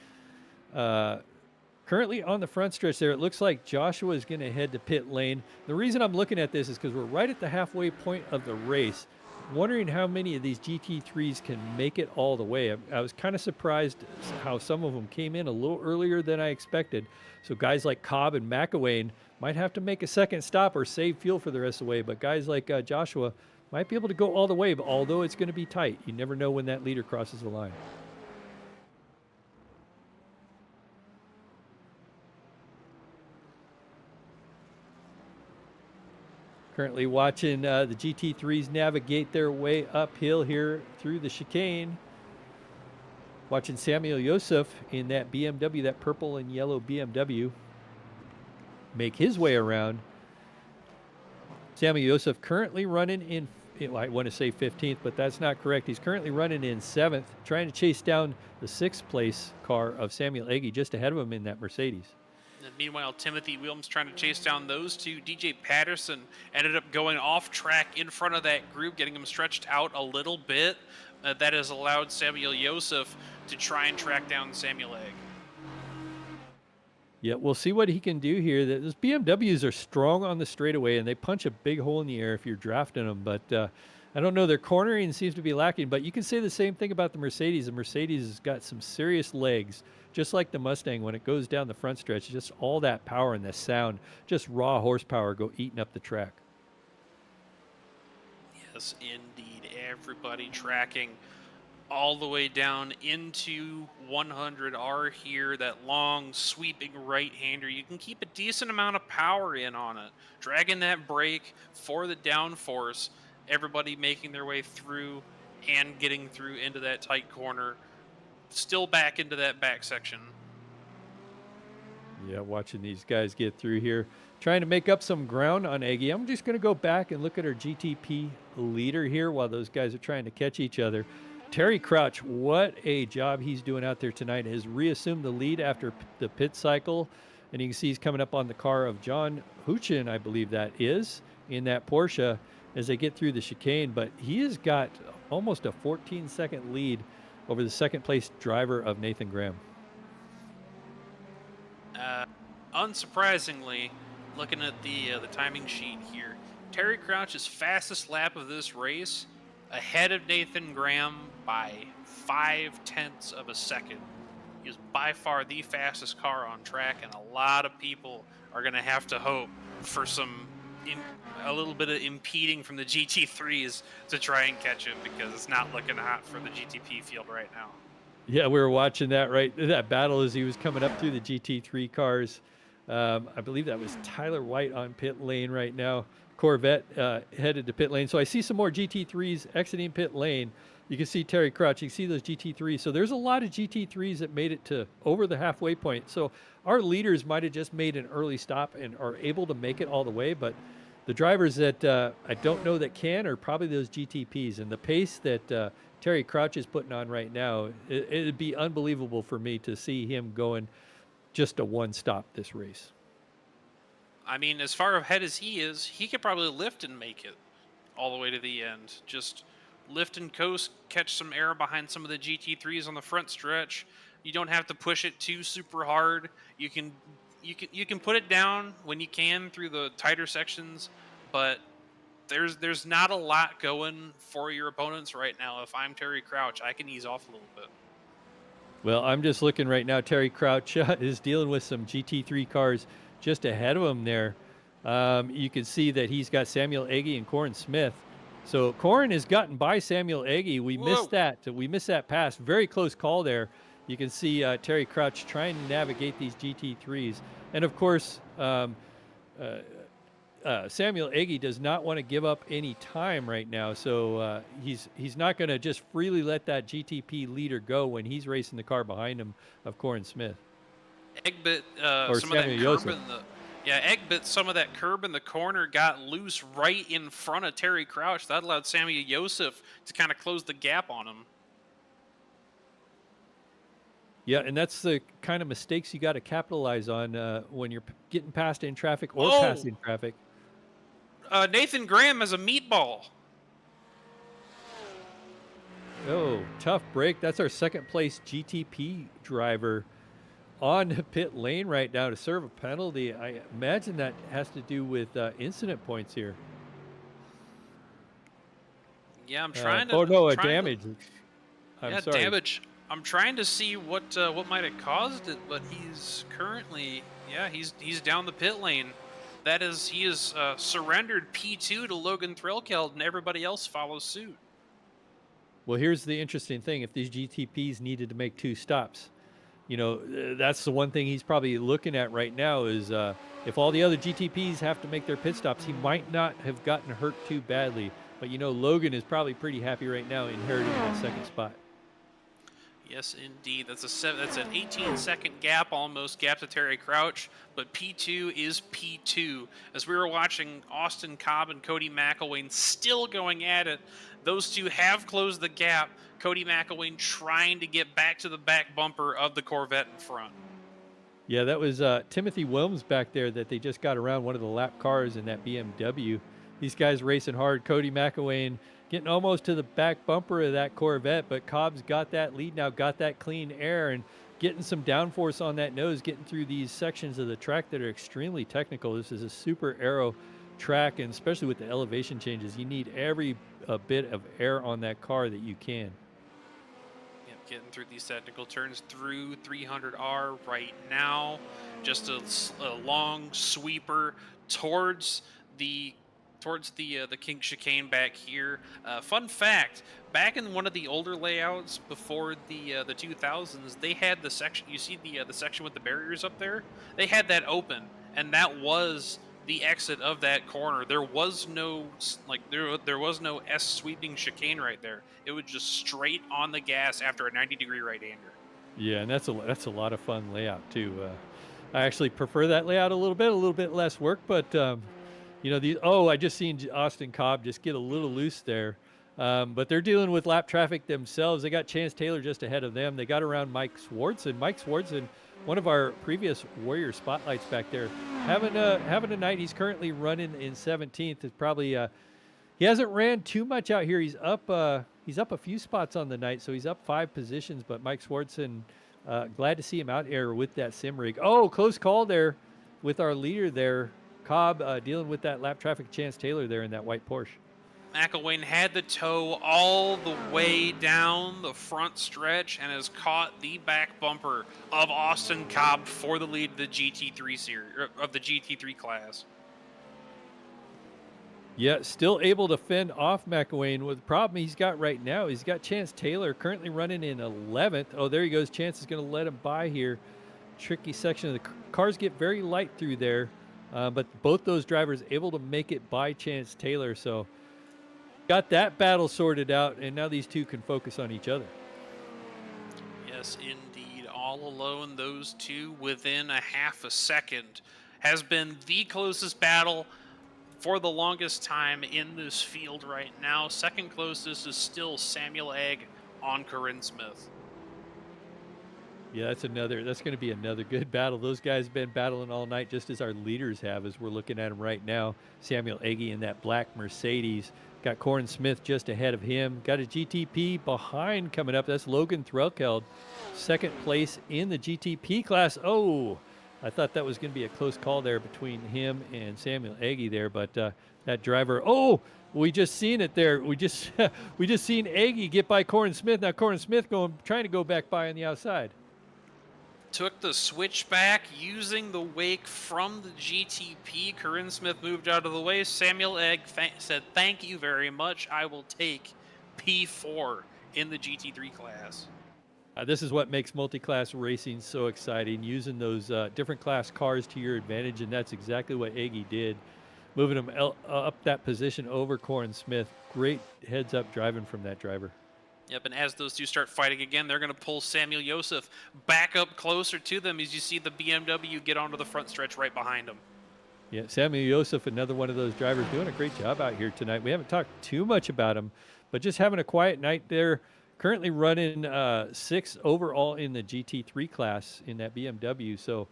currently on the front stretch there. It looks like Joshua is going to head to pit lane. The reason I'm looking at this is because we're right at the halfway point of the race. Wondering how many of these GT3s can make it all the way. I was kind of surprised how some of them came in a little earlier than I expected. So guys like Cobb and McElwain might have to make a second stop or save fuel for the rest of the way. But guys like Joshua might be able to go all the way, but although it's going to be tight, you never know when that leader crosses the line. Currently watching the GT3s navigate their way uphill here through the chicane. Watching Samuel Yosef in that BMW, that purple and yellow BMW, make his way around. Samuel Yosef currently running in, well, I want to say 15th, but that's not correct. He's currently running in 7th, trying to chase down the 6th place car of Samuel Egge, just ahead of him in that Mercedes. And meanwhile, Timothy Williams trying to chase down those two. DJ Patterson ended up going off track in front of that group, getting him stretched out a little bit. That has allowed Samuel Yosef to try and track down Samuel Egg. Yeah, we'll see what he can do here. Those BMWs are strong on the straightaway, and they punch a big hole in the air if you're drafting them. But I don't know. Their cornering seems to be lacking. But you can say the same thing about the Mercedes. The Mercedes has got some serious legs, just like the Mustang. When it goes down the front stretch, just all that power and the sound, just raw horsepower go eating up the track. Yes, indeed. Everybody tracking all the way down into 100R here, that long sweeping right-hander. You can keep a decent amount of power in on it, dragging that brake for the downforce, everybody making their way through and getting through into that tight corner, still back into that back section. Yeah, watching these guys get through here, trying to make up some ground on Egge. I'm just going to go back and look at our GTP leader here while those guys are trying to catch each other. Terry Crouch, what a job he's doing out there tonight. Has reassumed the lead after the pit cycle. And you can see he's coming up on the car of John Huchin, I believe that is, in that Porsche as they get through the chicane. But he has got almost a 14-second lead over the second-place driver of Nathan Graham. Unsurprisingly, looking at the timing sheet here, Terry Crouch's fastest lap of this race ahead of Nathan Graham by 0.5 of a second. He is by far the fastest car on track, and a lot of people are going to have to hope for a little bit of impeding from the GT3s to try and catch him, because it's not looking hot for the GTP field right now. Yeah, we were watching that battle as he was coming up through the GT3 cars. I believe that was Tyler White on pit lane right now. Corvette headed to pit lane. So I see some more GT3s exiting pit lane. You can see Terry Crouch. You can see those GT3s. So there's a lot of GT3s that made it to over the halfway point. So our leaders might have just made an early stop and are able to make it all the way. But the drivers that I don't know that can are probably those GTPs. And the pace that Terry Crouch is putting on right now, it'd be unbelievable for me to see him going just a one stop this race. I mean, as far ahead as he is, he could probably lift and make it all the way to the end. Just lift and coast, catch some air behind some of the GT3s on the front stretch. You don't have to push it too super hard. You can put it down when you can through the tighter sections, but there's not a lot going for your opponents right now. If I'm Terry Crouch, I can ease off a little bit. Well, I'm just looking right now. Terry Crouch is dealing with some GT3 cars just ahead of him there. You can see that he's got Samuel Egge and Corin Smith. So Corin has gotten by Samuel Egge. We missed that. We missed that pass. Very close call there. You can see Terry Crouch trying to navigate these GT3s. And of course, Samuel Egge does not want to give up any time right now. So he's not going to just freely let that GTP leader go when he's racing the car behind him of Corin Smith. Egbit some Samuel of that curb Egbit some of that curb in the corner got loose right in front of Terry Crouch. That allowed Samuel Yosef to kind of close the gap on him. Yeah, and that's the kind of mistakes you got to capitalize on when you're getting past in traffic or passing traffic. Nathan Graham has a meatball. Oh, tough break. That's our second place GTP driver on the pit lane right now to serve a penalty. I imagine that has to do with incident points here. Yeah, I'm trying to. Damage. I'm sorry. Damage. I'm trying to see what might have caused it, but he's currently, he's down the pit lane. That is, he has surrendered P2 to Logan Threlkeld, and everybody else follows suit. Well, here's the interesting thing: if these GTPs needed to make 2 stops, That's the one thing he's probably looking at right now is if all the other GTPs have to make their pit stops, he might not have gotten hurt too badly. But Logan is probably pretty happy right now inheriting that second spot. Yes, indeed. That's an 18-second gap, almost gap to Terry Crouch, but P2 is P2. As we were watching Austin Cobb and Cody McElwain still going at it, those two have closed the gap. Cody McElwain trying to get back to the back bumper of the Corvette in front. Yeah, that was Timothy Wilms back there that they just got around one of the lap cars in that BMW. These guys racing hard. Cody McElwain getting almost to the back bumper of that Corvette, but Cobb's got that lead now, got that clean air, and getting some downforce on that nose, getting through these sections of the track that are extremely technical. This is a super aero track, and especially with the elevation changes, you need every bit of air on that car that you can. Yep, getting through these technical turns through 300R right now. Just a long sweeper towards the kink chicane back here. Fun fact: back in one of the older layouts before the 2000s, they had the section. You see the section with the barriers up there? They had that open, and that was the exit of that corner. There was no there was no S sweeping chicane right there. It was just straight on the gas after a 90-degree right-hander. Yeah, and that's a lot of fun layout too. I actually prefer that layout a little bit less work, but. I just seen Austin Cobb just get a little loose there. But they're dealing with lap traffic themselves. They got Chance Taylor just ahead of them. They got around Mike Swartzen. Mike Swartzen, one of our previous Warrior spotlights back there, having a night. He's currently running in 17th. It's probably he hasn't ran too much out here. He's up a few spots on the night, so he's up 5 positions. But Mike Swartzen, glad to see him out here with that sim rig. Oh, close call there with our leader there. Cobb dealing with that lap traffic. Chance Taylor there in that white Porsche. McElwain had the tow all the way down the front stretch and has caught the back bumper of Austin Cobb for the lead of the GT3 series of the GT3 class. Yeah, still able to fend off McElwain. With the problem he's got right now, he's got Chance Taylor currently running in 11th. Oh, there he goes. Chance is going to let him by here. Tricky section of the cars get very light through there. But both those drivers able to make it by Chance Taylor. So got that battle sorted out, and now these two can focus on each other. Yes, indeed. All alone, those two within a half a second has been the closest battle for the longest time in this field right now. Second closest is still Samuel Egg on Corinne Smith. Yeah, that's going to be another good battle. Those guys have been battling all night, just as our leaders have, as we're looking at them right now. Samuel Eggy in that black Mercedes. Got Corin Smith just ahead of him. Got a GTP behind coming up. That's Logan Threlkeld, second place in the GTP class. Oh, I thought that was going to be a close call there between him and Samuel Eggy there, but that driver, we just seen it there. We just seen Eggy get by Corin Smith. Now Corin Smith trying to go back by on the outside. Took the switchback using the wake from the GTP. Corinne Smith moved out of the way. Samuel Egg said, "Thank you very much. I will take P4 in the GT3 class." This is what makes multi-class racing so exciting, using those different class cars to your advantage, and that's exactly what Eggy did, moving him up that position over Corin Smith. Great heads-up driving from that driver. Yep, and as those two start fighting again, they're going to pull Samuel Joseph back up closer to them as you see the BMW get onto the front stretch right behind them. Yeah, Samuel Joseph, another one of those drivers, doing a great job out here tonight. We haven't talked too much about him, but just having a quiet night there. Currently running 6th overall in the GT3 class in that BMW. So,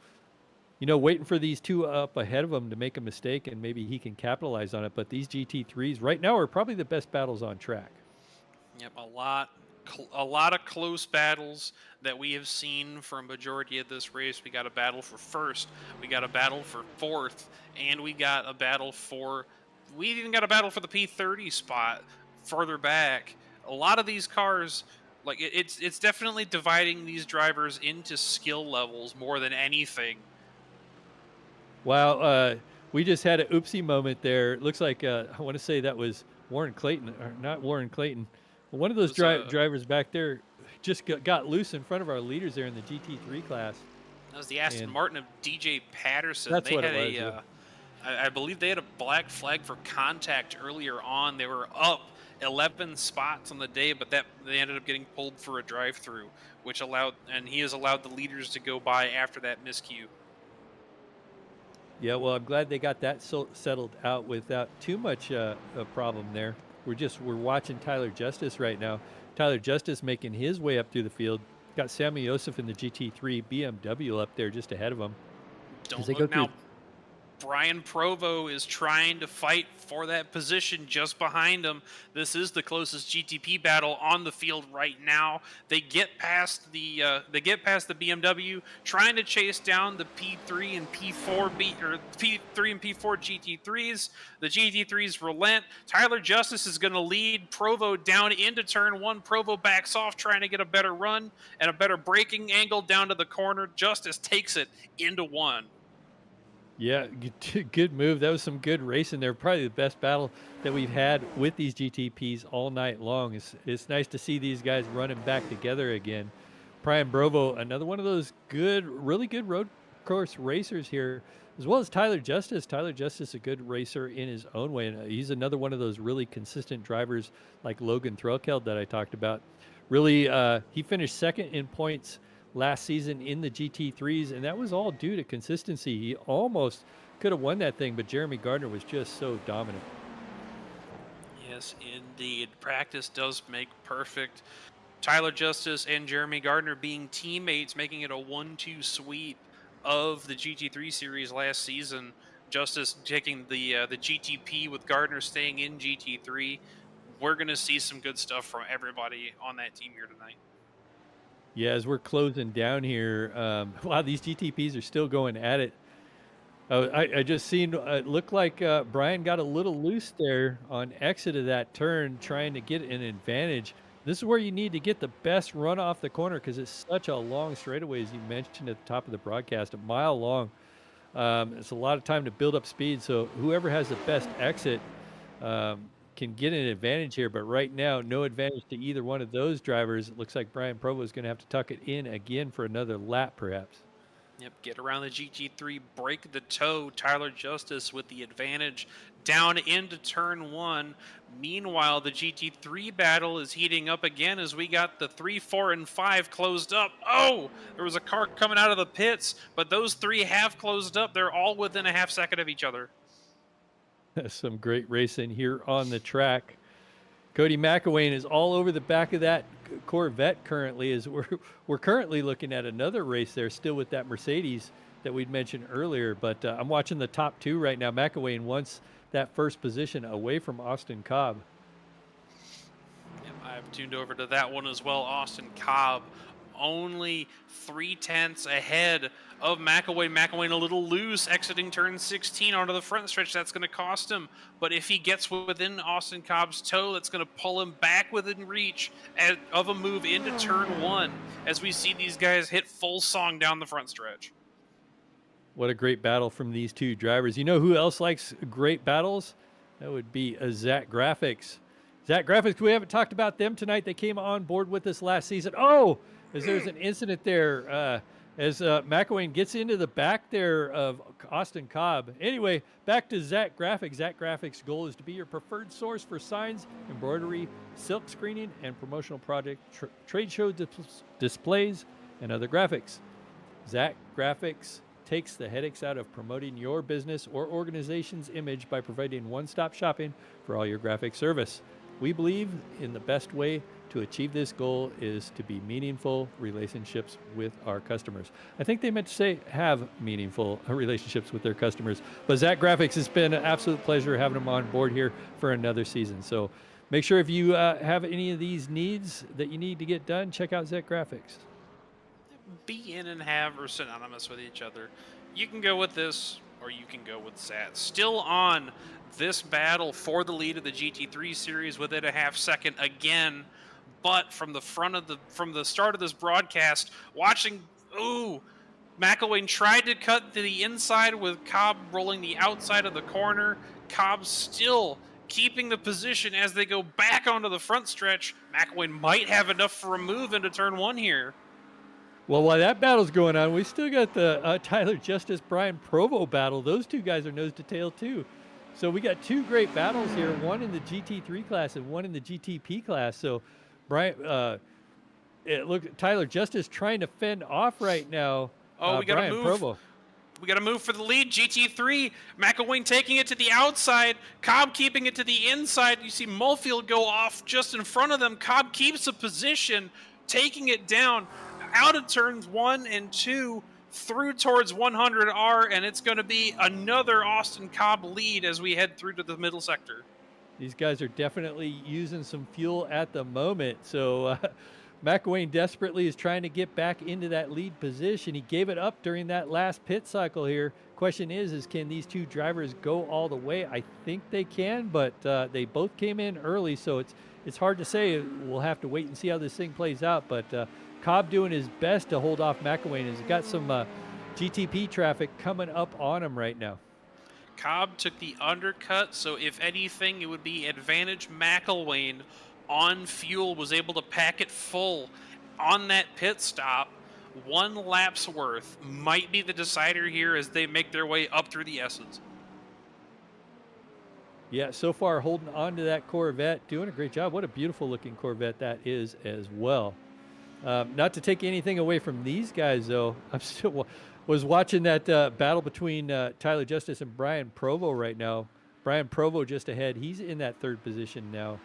waiting for these two up ahead of him to make a mistake, and maybe he can capitalize on it. But these GT3s right now are probably the best battles on track. Yep, a lot of close battles that we have seen for a majority of this race. We got a battle for first, we got a battle for 4th, and we even got a battle for the P30 spot further back. A lot of these cars, like it's definitely dividing these drivers into skill levels more than anything. Wow, we just had an oopsie moment there. It looks like I want to say that was Warren Clayton, or not Warren Clayton. One of those drivers back there just got loose in front of our leaders there in the GT3 class. That was the Aston And Martin of DJ Patterson. that's They what it had was. Yeah. I believe they had a black flag for contact earlier on. They were up 11 spots on the day, but that they ended up getting pulled for a drive-through, which and he has allowed the leaders to go by after that miscue. Yeah, well, I'm glad they got that settled out without too much a problem there. We're watching Tyler Justice right now. Tyler Justice making his way up through the field. Got Sammy Yosef in the GT3 BMW up there just ahead of him as Don't they go look through. now. Brian Provo is trying to fight for that position just behind him. This is the closest GTP battle on the field right now. They get past the BMW, trying to chase down the P3 and P3 and P4 GT3s. The GT3s relent. Tyler Justice is going to lead Provo down into turn one. Provo backs off, trying to get a better run and a better braking angle down to the corner. Justice takes it into one. Yeah, good move. That was some good racing there. Probably the best battle that we've had with these GTPs all night long. It's nice to see these guys running back together again. Brian Brovo, another one of those really good road course racers here, as well as Tyler Justice. Tyler Justice, a good racer in his own way, and he's another one of those really consistent drivers like Logan Threlkeld that I talked about. Really, he finished second in points last season in the GT3s, and that was all due to consistency. He almost could have won that thing, but Jeremy Gardner was just so dominant. Yes, indeed. Practice does make perfect. Tyler Justice and Jeremy Gardner being teammates, making it a 1-2 sweep of the GT3 series last season. Justice taking the GTP with Gardner staying in GT3. We're going to see some good stuff from everybody on that team here tonight. Yeah, as we're closing down here, wow, these GTPs are still going at it. I just seen it looked like Brian got a little loose there on exit of that turn, trying to get an advantage. This is where you need to get the best run off the corner because it's such a long straightaway, as you mentioned at the top of the broadcast, a mile long. It's a lot of time to build up speed. So whoever has the best exit can get an advantage here. But right now, no advantage to either one of those drivers. It looks like Brian Provo is going to have to tuck it in again for another lap, perhaps. Yep, get around the GT3, break the toe. Tyler Justice with the advantage down into turn one. Meanwhile, the GT3 battle is heating up again as we got the 3, 4, and 5 closed up. Oh, there was a car coming out of the pits, but those three have closed up. They're all within a half second of each other. Some great racing here on the track. Cody McElwain is all over the back of that Corvette currently, as we're currently looking at another race there still with that Mercedes that we'd mentioned earlier. But I'm watching the top two right now. McElwain wants that first position away from Austin Cobb. Yep, I've tuned over to that one as well. Austin Cobb only 0.3 ahead of McElwain. McElwain a little loose, exiting turn 16 onto the front stretch. That's going to cost him. But if he gets within Austin Cobb's toe, that's going to pull him back within reach of a move into turn one as we see these guys hit full song down the front stretch. What a great battle from these two drivers. You know who else likes great battles? That would be Zach Graphics. Zach Graphics, we haven't talked about them tonight. They came on board with us last season. Oh, as there's an incident there as McElwain gets into the back there of Austin Cobb. Anyway, back to Zach Graphics. Zach Graphics' goal is to be your preferred source for signs, embroidery, silk screening, and promotional project trade show displays, and other graphics. Zach Graphics takes the headaches out of promoting your business or organization's image by providing one-stop shopping for all your graphic service. We believe in the best way to achieve this goal is to be meaningful relationships with our customers. I think they meant to say have meaningful relationships with their customers. But Zach Graphics, has been an absolute pleasure having him on board here for another season. So make sure if you have any of these needs that you need to get done, check out Zach Graphics. Be in and have are synonymous with each other. You can go with this, or you can go with Zat. Still on this battle for the lead of the GT3 series within a half second again. But from the start of this broadcast, watching, McElwain tried to cut to the inside with Cobb rolling the outside of the corner. Cobb still keeping the position as they go back onto the front stretch. McElwain might have enough for a move into turn 1 here. Well, while that battle's going on, we still got the Tyler Justice, Brian Provo battle. Those two guys are nose to tail too. So we got two great battles here, one in the GT3 class and one in the GTP class. So Brian, look, Tyler Justice trying to fend off right now. Oh, we got to move. Provo. We got to move for the lead. GT3, McElwain taking it to the outside. Cobb keeping it to the inside. You see Mulfield go off just in front of them. Cobb keeps a position, taking it down out of turns 1 and 2 through towards 100R, and it's going to be another Austin Cobb lead as we head through to the middle sector. These guys are definitely using some fuel at the moment. So McElwain desperately is trying to get back into that lead position. He gave it up during that last pit cycle here. Question is can these two drivers go all the way? I think they can, but they both came in early, so it's hard to say. We'll have to wait and see how this thing plays out. But Cobb doing his best to hold off McElwain. He's got some GTP traffic coming up on him right now. Cobb took the undercut, so if anything, it would be advantage McElwain on fuel, was able to pack it full on that pit stop. 1 lap's worth might be the decider here as they make their way up through the S's. Yeah, so far holding on to that Corvette, doing a great job. What a beautiful looking Corvette that is as well. Not to take anything away from these guys, though. I'm still was watching that battle between Tyler Justice and Brian Provo right now. Brian Provo just ahead. He's in that 3rd position now.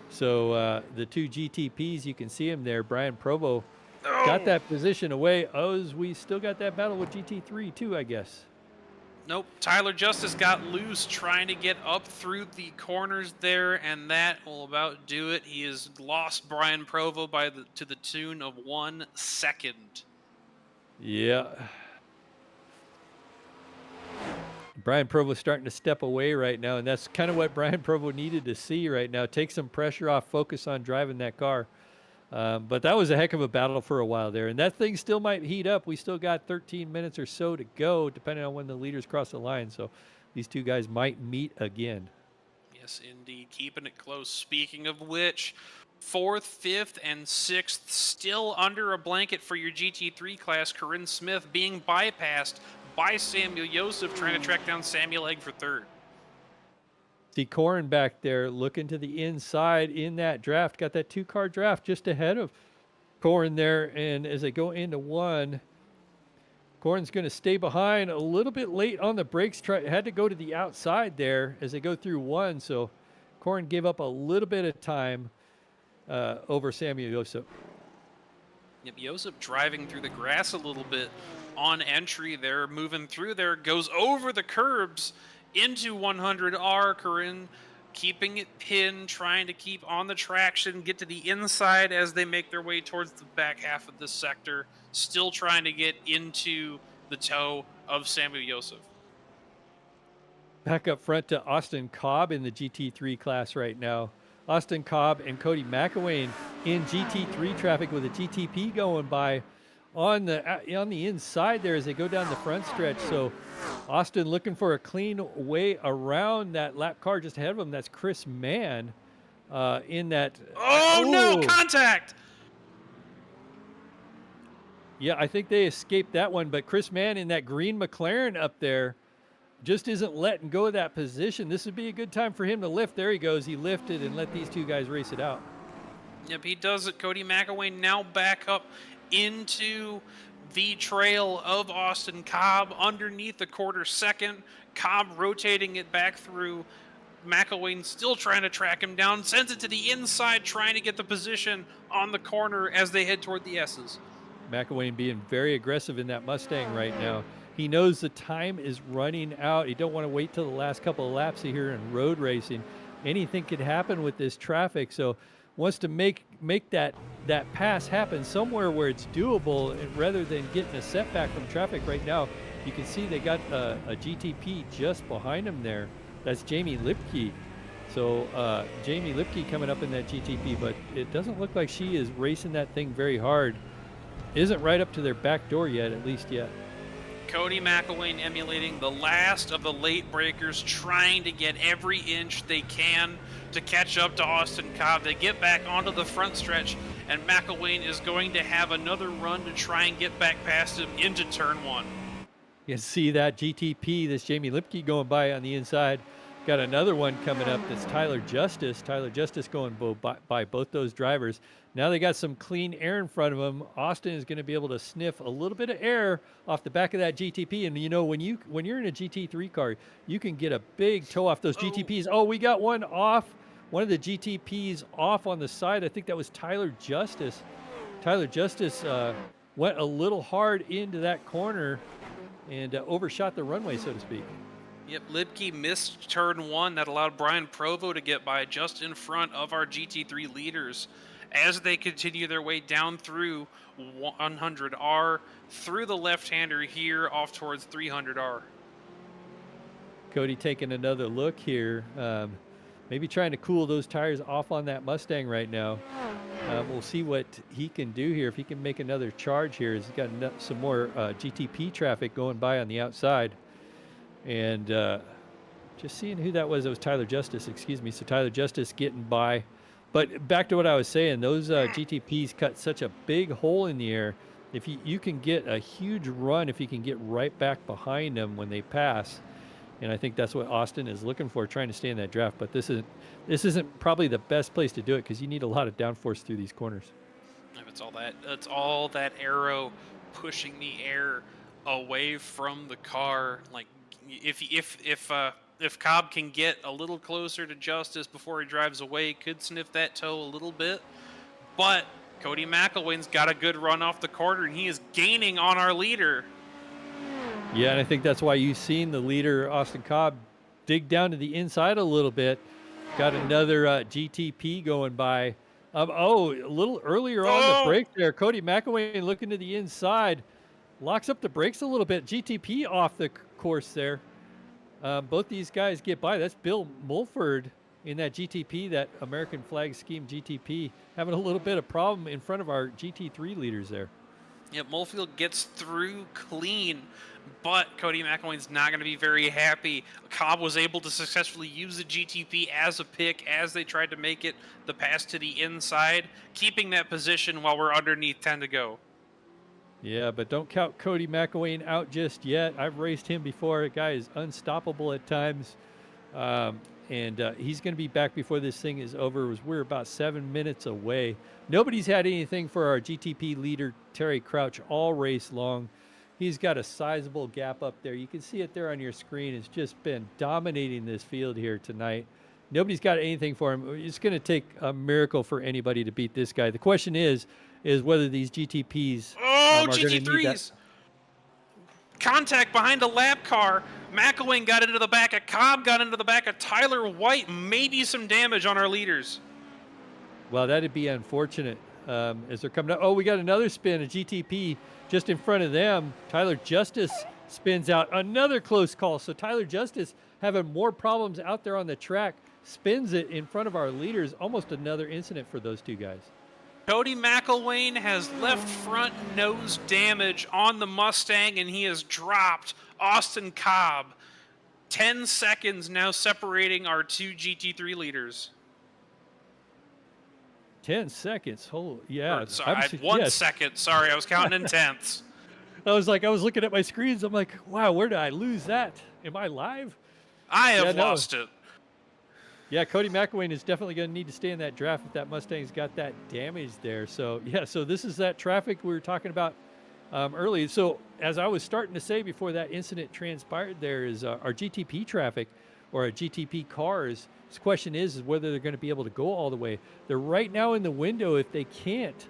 So the two GTPs, you can see him there. Brian Provo got that position away. We still got that battle with GT3 too, I guess. Nope. Tyler Justice got loose trying to get up through the corners there, and that will about do it. He has lost Brian Provo to the tune of 1 second. Yeah. Brian Provo starting to step away right now, and that's kind of what Brian Provo needed to see right now. Take some pressure off, focus on driving that car. But that was a heck of a battle for a while there, and that thing still might heat up. We still got 13 minutes or so to go, depending on when the leaders cross the line. So these two guys might meet again. Yes, indeed. Keeping it close. Speaking of which, 4th, 5th, and 6th still under a blanket for your GT3 class. Corinne Smith being bypassed by Samuel Joseph, trying to track down Samuel Egg for 3rd. See Corin back there looking to the inside in that draft. Got that 2-car draft just ahead of Corin there. And as they go into 1, Corin's going to stay behind a little bit late on the brakes. Had to go to the outside there as they go through 1. So Corin gave up a little bit of time over Samuel Joseph. Yep, Joseph driving through the grass a little bit on entry there, moving through there, goes over the curbs into 100R. Corinne keeping it pinned, trying to keep on the traction, get to the inside as they make their way towards the back half of this sector, still trying to get into the toe of Samuel Joseph. Back up front to Austin Cobb in the GT3 class right now. Austin Cobb and Cody McElwain in GT3 traffic with a GTP going by on the inside there as they go down the front stretch. So Austin looking for a clean way around that lap car just ahead of him. That's Chris Mann in that. Oh, no, contact! Yeah, I think they escaped that one, but Chris Mann in that green McLaren up there just isn't letting go of that position. This would be a good time for him to lift. There he goes. He lifted and let these two guys race it out. Yep, he does it. Cody McElwain now back up into the trail of Austin Cobb underneath the 1/4 second. Cobb rotating it back through. McElwain still trying to track him down, sends it to the inside, trying to get the position on the corner as they head toward the S's. McElwain being very aggressive in that Mustang right now. He knows the time is running out. He don't want to wait till the last couple of laps here in road racing. Anything could happen with this traffic, so wants to make that pass happen somewhere where it's doable, and rather than getting a setback from traffic right now. You can see they got a GTP just behind him there. That's Jamie Lipke. So Jamie Lipke coming up in that GTP, but it doesn't look like she is racing that thing very hard. Isn't right up to their back door yet, at least yet. Cody McElwain emulating the last of the late breakers, trying to get every inch they can to catch up to Austin Cobb. They get back onto the front stretch, and McElwain is going to have another run to try and get back past him into turn one. You can see that GTP, this Jamie Lipke going by on the inside. Got another one coming up that's Tyler Justice. Tyler Justice going by both those drivers. Now they got some clean air in front of them. Austin is going to be able to sniff a little bit of air off the back of that GTP. And you know, when you're in a GT3 car, you can get a big toe off those GTPs. Oh, we got one off. One of the GTPs off on the side. I think that was Tyler Justice. Tyler Justice went a little hard into that corner and overshot the runway, so to speak. Yep, Lipke missed turn one. That allowed Brian Provo to get by just in front of our GT3 leaders as they continue their way down through 100R, through the left-hander here, off towards 300R. Cody taking another look here. Maybe trying to cool those tires off on that Mustang right now. We'll see what he can do here. If he can make another charge here. He's got some more GTP traffic going by on the outside. And just seeing who that was. It was Tyler Justice, excuse me. So Tyler Justice getting by. But back to what I was saying, those GTPs cut such a big hole in the air. If you can get a huge run, if you can get right back behind them when they pass. And I think that's what Austin is looking for, trying to stay in that draft. But this isn't probably the best place to do it because you need a lot of downforce through these corners. It's all that aero pushing the air away from the car. Like if Cobb can get a little closer to Justice before he drives away, could sniff that toe a little bit. But Cody McElwain's got a good run off the corner, and he is gaining on our leader. Yeah, and I think that's why you've seen the leader, Austin Cobb, dig down to the inside a little bit. Got another GTP going by. A little earlier on the brake there. Cody McElwain looking to the inside. Locks up the brakes a little bit. GTP off the course there. Both these guys get by. That's Bill Mulford in that GTP, that American flag scheme GTP, having a little bit of problem in front of our GT3 leaders there. Yep, Mulfield gets through clean, but Cody McElwain's not going to be very happy. Cobb was able to successfully use the GTP as a pick as they tried to make it the pass to the inside, keeping that position while we're underneath 10 to go. Yeah, but don't count Cody McElwain out just yet. I've raced him before. The guy is unstoppable at times. And he's going to be back before this thing is over. We're about 7 minutes away. Nobody's had anything for our GTP leader, Terry Crouch, all race long. He's got a sizable gap up there. You can see it there on your screen. It's just been dominating this field here tonight. Nobody's got anything for him. It's going to take a miracle for anybody to beat this guy. The question is whether these GTPs are going to need that. Contact behind a lap car. McElwain got into the back of Cobb, got into the back of Tyler White. Maybe some damage on our leaders. Well, that'd be unfortunate as they're coming up. Oh, we got another spin, a GTP just in front of them. Tyler Justice spins out. Another close call. So Tyler Justice having more problems out there on the track, spins it in front of our leaders. Almost another incident for those two guys. Cody McElwain has left front nose damage on the Mustang, and he has dropped Austin Cobb. 10 seconds now separating our two GT3 leaders. 10 seconds. Oh, yeah. Sorry, 1 second. Sorry, I was counting in tenths. I was looking at my screens. I'm like, wow, where did I lose that? Am I live? I have lost it. Yeah, Cody McElwain is definitely going to need to stay in that draft if that Mustang's got that damage there. So, yeah, so this is that traffic we were talking about earlier. So, as I was starting to say before that incident transpired, there is our GTP traffic or our GTP cars. The question is whether they're going to be able to go all the way. They're right now in the window. If they can't,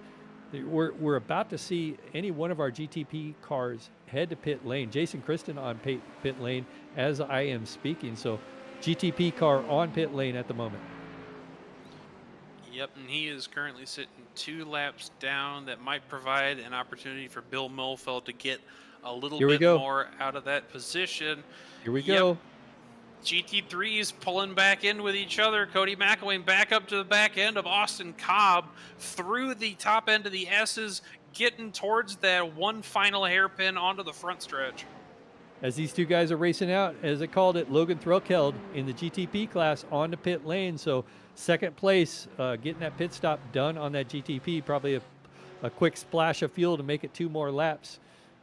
we're about to see any one of our GTP cars head to pit lane. Jason Kristen on pit lane as I am speaking. So, GTP car on pit lane at the moment. Yep, and he is currently sitting 2 laps down. That might provide an opportunity for Bill Mulfeld to get a little bit more out of that position. Here we go. GT3s pulling back in with each other. Cody McElwain back up to the back end of Austin Cobb through the top end of the S's, getting towards that one final hairpin onto the front stretch. as these two guys are racing out, as I called it, Logan Threlkeld in the GTP class on the pit lane. So second place, getting that pit stop done on that GTP, probably a quick splash of fuel to make it 2 more laps.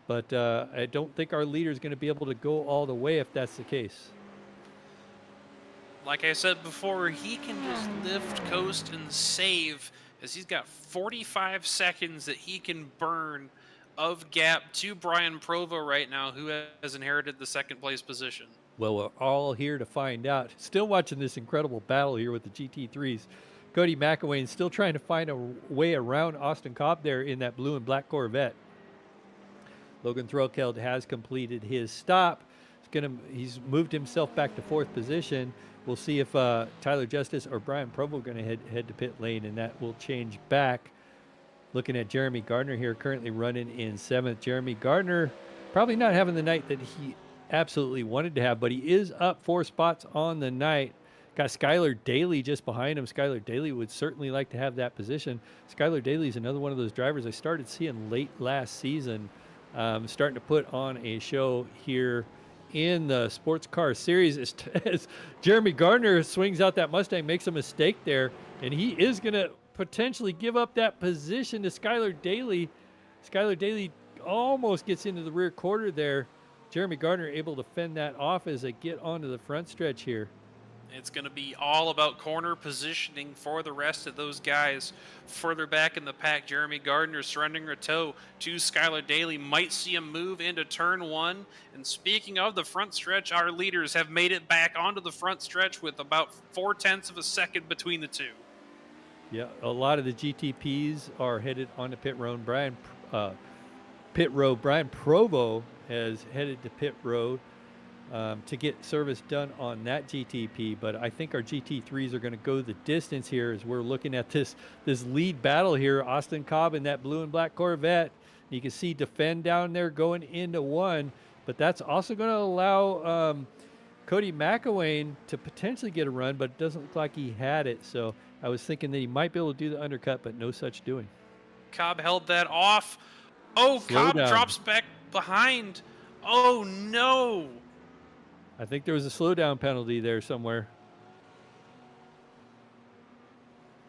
But I don't think our leader is going to be able to go all the way if that's the case. Like I said before, he can just lift, coast, and save, as he's got 45 seconds that he can burn of gap to Brian Provo right now, who has inherited the second place position. Well, we're all here to find out. Still watching this incredible battle here with the GT3s. Cody McElwain still trying to find a way around Austin Cobb there in that blue and black Corvette. Logan Threlkeld has completed his stop. He's moved himself back to 4th position. We'll see if Tyler Justice or Brian Provo are going to head to pit lane, and that will change back. Looking at Jeremy Gardner here, currently running in 7th. Jeremy Gardner probably not having the night that he absolutely wanted to have, but he is up 4 spots on the night. Got Skylar Daly just behind him. Skylar Daly would certainly like to have that position. Skylar Daly is another one of those drivers I started seeing late last season, starting to put on a show here in the sports car series as Jeremy Gardner swings out that Mustang, makes a mistake there, and he is going to potentially give up that position to Skylar Daly. Skylar Daly almost gets into the rear quarter there. Jeremy Gardner able to fend that off as they get onto the front stretch here. It's going to be all about corner positioning for the rest of those guys. Further back in the pack, Jeremy Gardner surrendering a toe to Skylar Daly. Might see him move into turn 1. And speaking of the front stretch, our leaders have made it back onto the front stretch with about 0.4 of a second between the two. Yeah, a lot of the GTPs are headed onto pit road. Brian Provo has headed to pit road to get service done on that GTP, but I think our GT3s are going to go the distance here as we're looking at this lead battle here. Austin Cobb in that blue and black Corvette. You can see Defend down there going into 1, but that's also going to allow Cody McElwain to potentially get a run, but it doesn't look like he had it. So I was thinking that he might be able to do the undercut, but no such doing. Cobb held that off. Oh, Cobb drops back behind. Oh, no. I think there was a slowdown penalty there somewhere.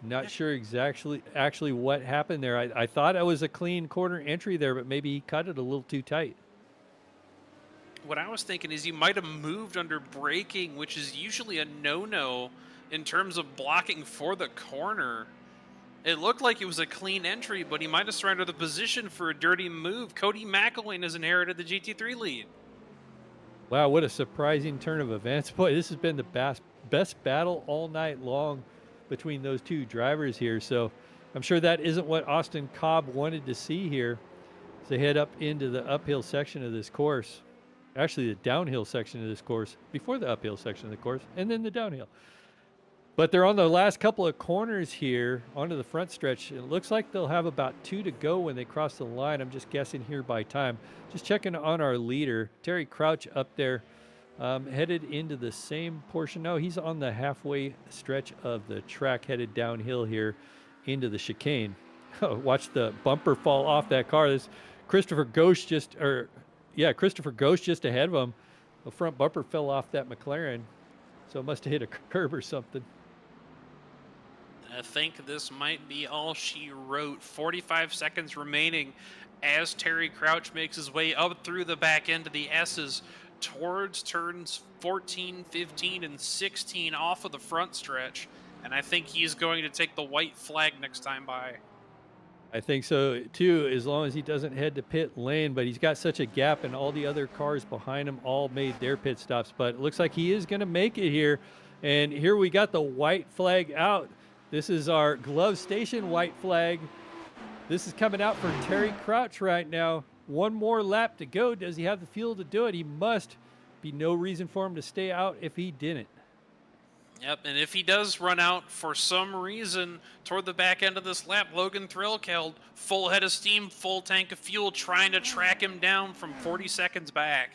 Not sure exactly actually what happened there. I thought it was a clean corner entry there, but maybe he cut it a little too tight. What I was thinking is he might have moved under braking, which is usually a no-no in terms of blocking for the corner. It looked like it was a clean entry, but he might have surrendered the position for a dirty move. Cody McElwain has inherited the GT3 lead. Wow, what a surprising turn of events. Boy, this has been the best battle all night long between those two drivers here. So I'm sure that isn't what Austin Cobb wanted to see here as they head up into the uphill section of this course. Actually, the downhill section of this course, before the uphill section of the course, and then the downhill. But they're on the last couple of corners here onto the front stretch. It looks like they'll have about 2 to go when they cross the line. I'm just guessing here by time. Just checking on our leader, Terry Crouch up there, headed into the same portion. No, he's on the halfway stretch of the track, headed downhill here into the chicane. Watch the bumper fall off that car. This Christopher Ghost just ahead of him. The front bumper fell off that McLaren, so it must have hit a curb or something. I think this might be all she wrote. 45 seconds remaining as Terry Crouch makes his way up through the back end of the S's towards turns 14, 15, and 16 off of the front stretch. And I think he's going to take the white flag next time by. I think so too, as long as he doesn't head to pit lane, but he's got such a gap and all the other cars behind him all made their pit stops. But it looks like he is going to make it here. And here we got the white flag out. This is our glove station white flag. This is coming out for Terry Crouch right now. 1 more lap to go. Does he have the fuel to do it? He must. Be no reason for him to stay out if he didn't. Yep, and if he does run out for some reason toward the back end of this lap, Logan Threlkeld, full head of steam, full tank of fuel, trying to track him down from 40 seconds back.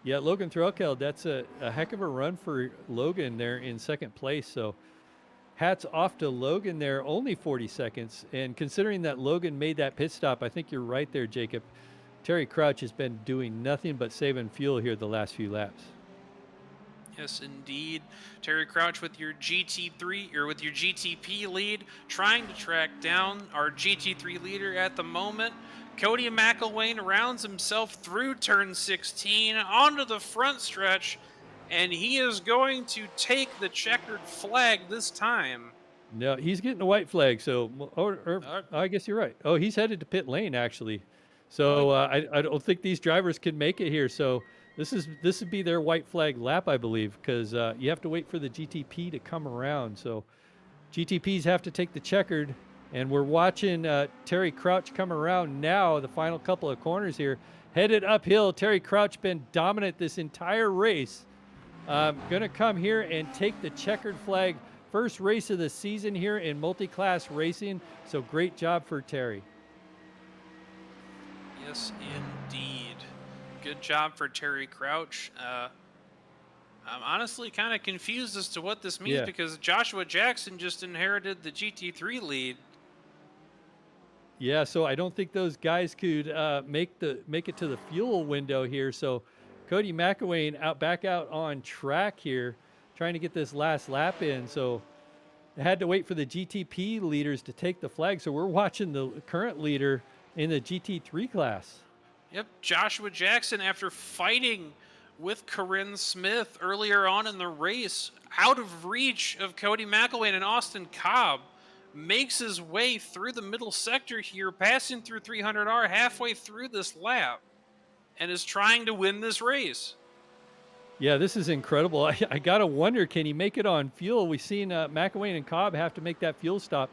Yeah, Logan Threlkeld, that's a heck of a run for Logan there in second place. So hats off to Logan there, only 40 seconds. And considering that Logan made that pit stop, I think you're right there, Jacob. Terry Crouch has been doing nothing but saving fuel here the last few laps. Yes, indeed. Terry Crouch with your GT3 or with your GTP lead, trying to track down our GT3 leader at the moment. Cody McElwain rounds himself through turn 16 onto the front stretch, and he is going to take the checkered flag this time. No, he's getting a white flag. So, or I guess you're right. Oh, he's headed to pit lane actually. So I don't think these drivers can make it here. So this would be their white flag lap, I believe, because you have to wait for the GTP to come around. So GTPs have to take the checkered, and we're watching Terry Crouch come around now. The final couple of corners here, headed uphill. Terry Crouch been dominant this entire race. Going to come here and take the checkered flag. First race of the season here in multi-class racing. So great job for Terry. Yes, indeed. Good job for Terry Crouch. I'm honestly kind of confused as to what this means because Joshua Jackson just inherited the GT3 lead. Yeah, so I don't think those guys could make it to the fuel window here. So Cody McElwain back out on track here, trying to get this last lap in. So I had to wait for the GTP leaders to take the flag. So we're watching the current leader in the GT3 class. Yep, Joshua Jackson, after fighting with Corinne Smith earlier on in the race, out of reach of Cody McElwain and Austin Cobb, makes his way through the middle sector here, passing through 300R halfway through this lap, and is trying to win this race. Yeah, this is incredible. I got to wonder, can he make it on fuel? We've seen McElwain and Cobb have to make that fuel stop.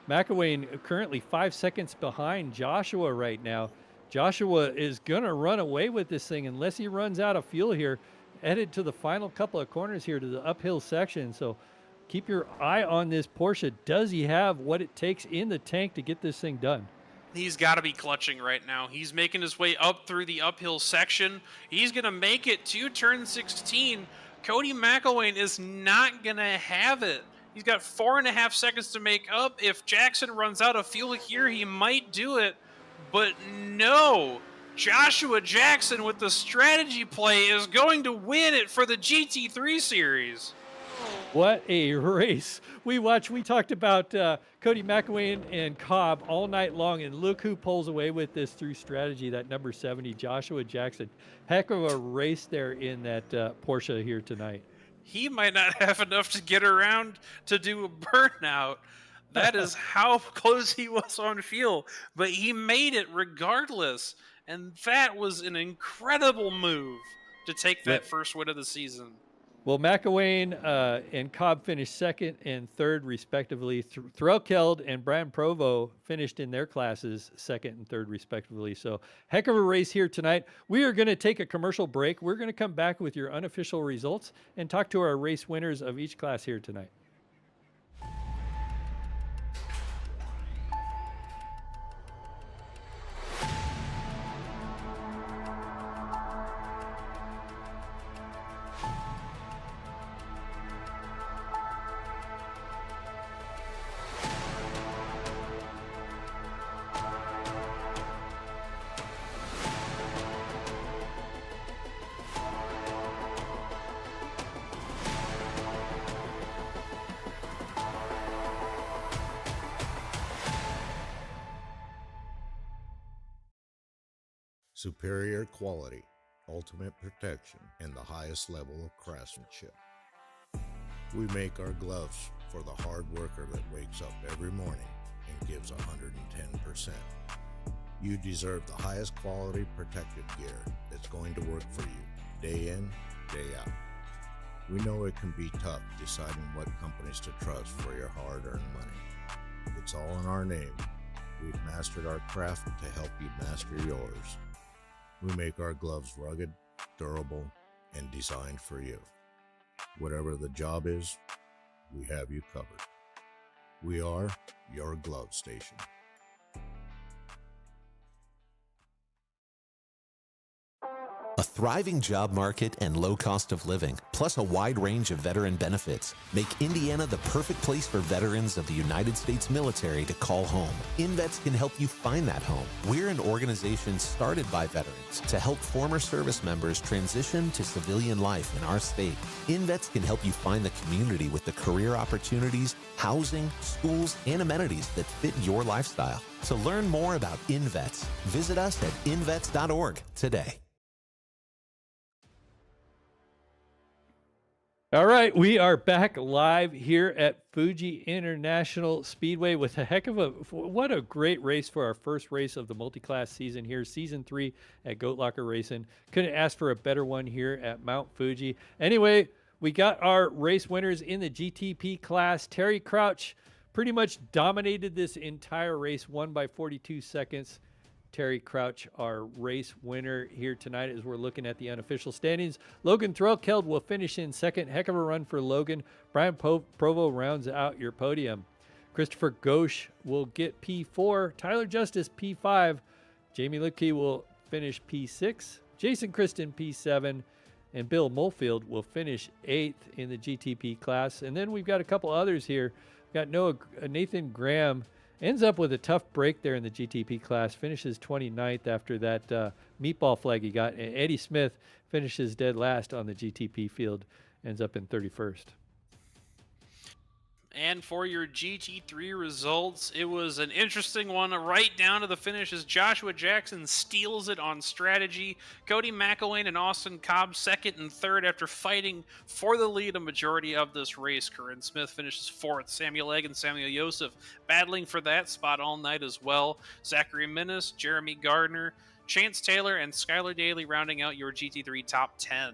McElwain currently 5 seconds behind Joshua right now. Joshua is going to run away with this thing unless he runs out of fuel here, headed to the final couple of corners here to the uphill section. So keep your eye on this Porsche. Does he have what it takes in the tank to get this thing done? He's got to be clutching right now. He's making his way up through the uphill section. He's going to make it to turn 16. Cody McElwain is not going to have it. He's got 4.5 seconds to make up. If Jackson runs out of fuel here, he might do it. But no, Joshua Jackson with the strategy play is going to win it for the GT3 series. What a race. We talked about Cody McElwain and Cobb all night long, and look who pulls away with this through strategy, that number 70, Joshua Jackson. Heck of a race there in that Porsche here tonight. He might not have enough to get around to do a burnout. That is how close he was on fuel, but he made it regardless. And that was an incredible move to take that first win of the season. Well, McElwain and Cobb finished second and third, respectively. Threlkeld and Brian Provo finished in their classes second and third, respectively. So, heck of a race here tonight. We are going to take a commercial break. We're going to come back with your unofficial results and talk to our race winners of each class here tonight. Superior quality, ultimate protection, and the highest level of craftsmanship. We make our gloves for the hard worker that wakes up every morning and gives 110%. You deserve the highest quality protective gear that's going to work for you, day in, day out. We know it can be tough deciding what companies to trust for your hard-earned money. It's all in our name. We've mastered our craft to help you master yours. We make our gloves rugged, durable, and designed for you. Whatever the job is, we have you covered. We are your glove station. A thriving job market and low cost of living, plus a wide range of veteran benefits, make Indiana the perfect place for veterans of the United States military to call home. InVets can help you find that home. We're an organization started by veterans to help former service members transition to civilian life in our state. InVets can help you find the community with the career opportunities, housing, schools, and amenities that fit your lifestyle. To learn more about InVets, visit us at invets.org today. All right, we are back live here at Fuji International Speedway with a heck of what a great race for our first race of the multi-class season here, season 3 at Goat Locker Racing. Couldn't ask for a better one here at Mount Fuji. Anyway, we got our race winners in the GTP class. Terry Crouch pretty much dominated this entire race, won by 42 seconds. Terry Crouch, our race winner here tonight as we're looking at the unofficial standings. Logan Threlkeld will finish in second. Heck of a run for Logan. Brian Provo rounds out your podium. Christopher Ghosh will get P4. Tyler Justice, P5. Jamie Lipke will finish P6. Jason Kristen, P7. And Bill Molefield will finish 8th in the GTP class. And then we've got a couple others here. We've got Nathan Graham. Ends up with a tough break there in the GTP class, finishes 29th after that meatball flag he got. And Eddie Smith finishes dead last on the GTP field, ends up in 31st. And for your GT3 results, it was an interesting one right down to the finish as Joshua Jackson steals it on strategy. Cody McElwain and Austin Cobb second and third after fighting for the lead a majority of this race. Corinne Smith finishes fourth. Samuel Egg and Samuel Yosef battling for that spot all night as well. Zachary Minnis, Jeremy Gardner, Chance Taylor, and Skylar Daly rounding out your GT3 top 10.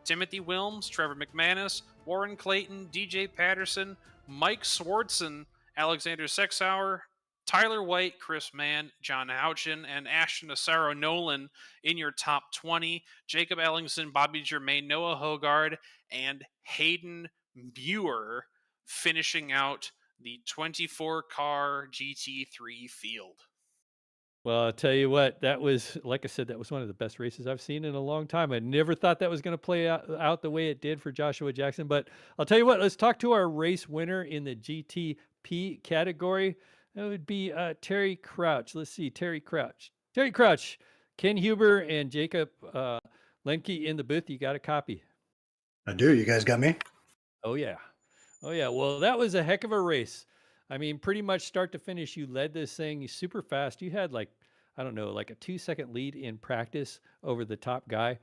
Timothy Wilms, Trevor McManus, Warren Clayton, DJ Patterson, Mike Swartzen, Alexander Sexauer, Tyler White, Chris Mann, John Houchin, and Ashton Asaro Nolan in your top 20. Jacob Ellingson, Bobby Germain, Noah Hogard, and Hayden Muir finishing out the 24-car GT3 field. Well, I'll tell you what, that was, like I said, that was one of the best races I've seen in a long time. I never thought that was going to play out the way it did for Joshua Jackson. But I'll tell you what, let's talk to our race winner in the GTP category. That would be Terry Crouch. Let's see, Terry Crouch. Terry Crouch, Ken Huber and Jacob Lemke in the booth. You got a copy? I do. You guys got me? Oh, yeah. Oh, yeah. Well, that was a heck of a race. I mean, pretty much start to finish, you led this thing super fast. You had like a 2-second lead in practice over the top guy.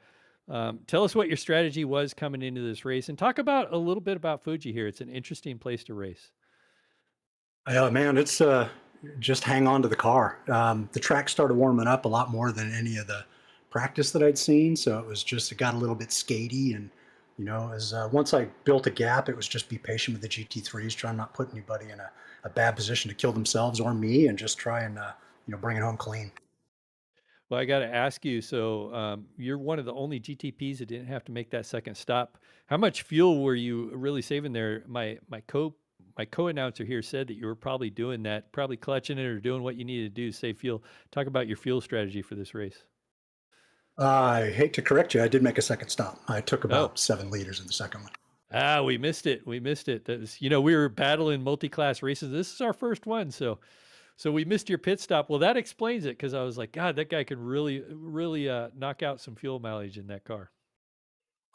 Tell us what your strategy was coming into this race and talk about a little bit about Fuji here. It's an interesting place to race. Man, it's just hang on to the car. The track started warming up a lot more than any of the practice that I'd seen. So it got a little bit skatey. And, as once I built a gap, it was just be patient with the GT3s, try not put anybody in a bad position to kill themselves or me, and just try and, bring it home clean. Well, I got to ask you, so you're one of the only GTPs that didn't have to make that second stop. How much fuel were you really saving there? My co-announcer here said that you were probably doing that, probably clutching it or doing what you needed to do to save fuel. Talk about your fuel strategy for this race. I hate to correct you. I did make a second stop. I took about 7 liters in the second one. We missed it. That was, we were battling multi-class races. This is our first one, so we missed your pit stop. Well, that explains it, because I was like, God, that guy could really knock out some fuel mileage in that car.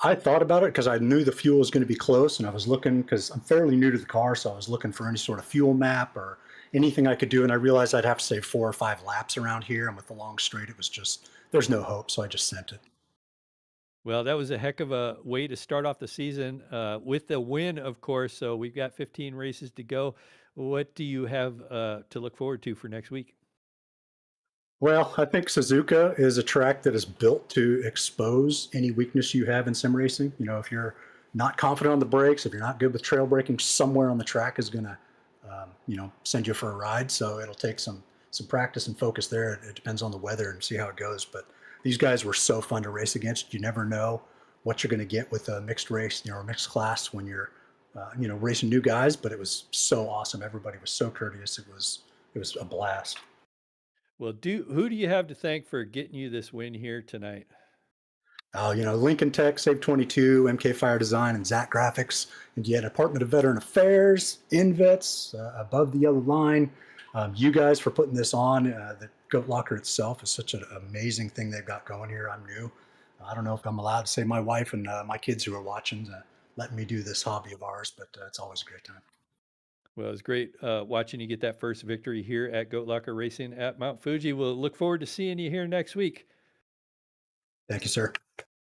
I thought about it because I knew the fuel was going to be close, and I was looking, because I'm fairly new to the car, so I was looking for any sort of fuel map or anything I could do, and I realized I'd have to save 4 or 5 laps around here, and with the long straight, it was just, there's no hope, so I just sent it. Well, that was a heck of a way to start off the season with the win, of course. So we've got 15 races to go. What do you have to look forward to for next week? Well, I think Suzuka is a track that is built to expose any weakness you have in sim racing. If you're not confident on the brakes, if you're not good with trail braking, somewhere on the track is going to, send you for a ride. So it'll take some practice and focus there. It depends on the weather and see how it goes. But these guys were so fun to race against. You never know what you're going to get with a mixed race, or mixed class when you're, racing new guys. But it was so awesome. Everybody was so courteous. It was a blast. Well, who do you have to thank for getting you this win here tonight? Lincoln Tech, Save 22, MK Fire Design, and Zach Graphics. And you had Department of Veteran Affairs, InVets, Above the Yellow Line. You guys for putting this on. The Goat Locker itself is such an amazing thing they've got going here. I'm new. I don't know if I'm allowed to say my wife and my kids who are watching letting me do this hobby of ours, but it's always a great time. Well, it was great watching you get that first victory here at Goat Locker Racing at Mount Fuji. We'll look forward to seeing you here next week. Thank you, sir.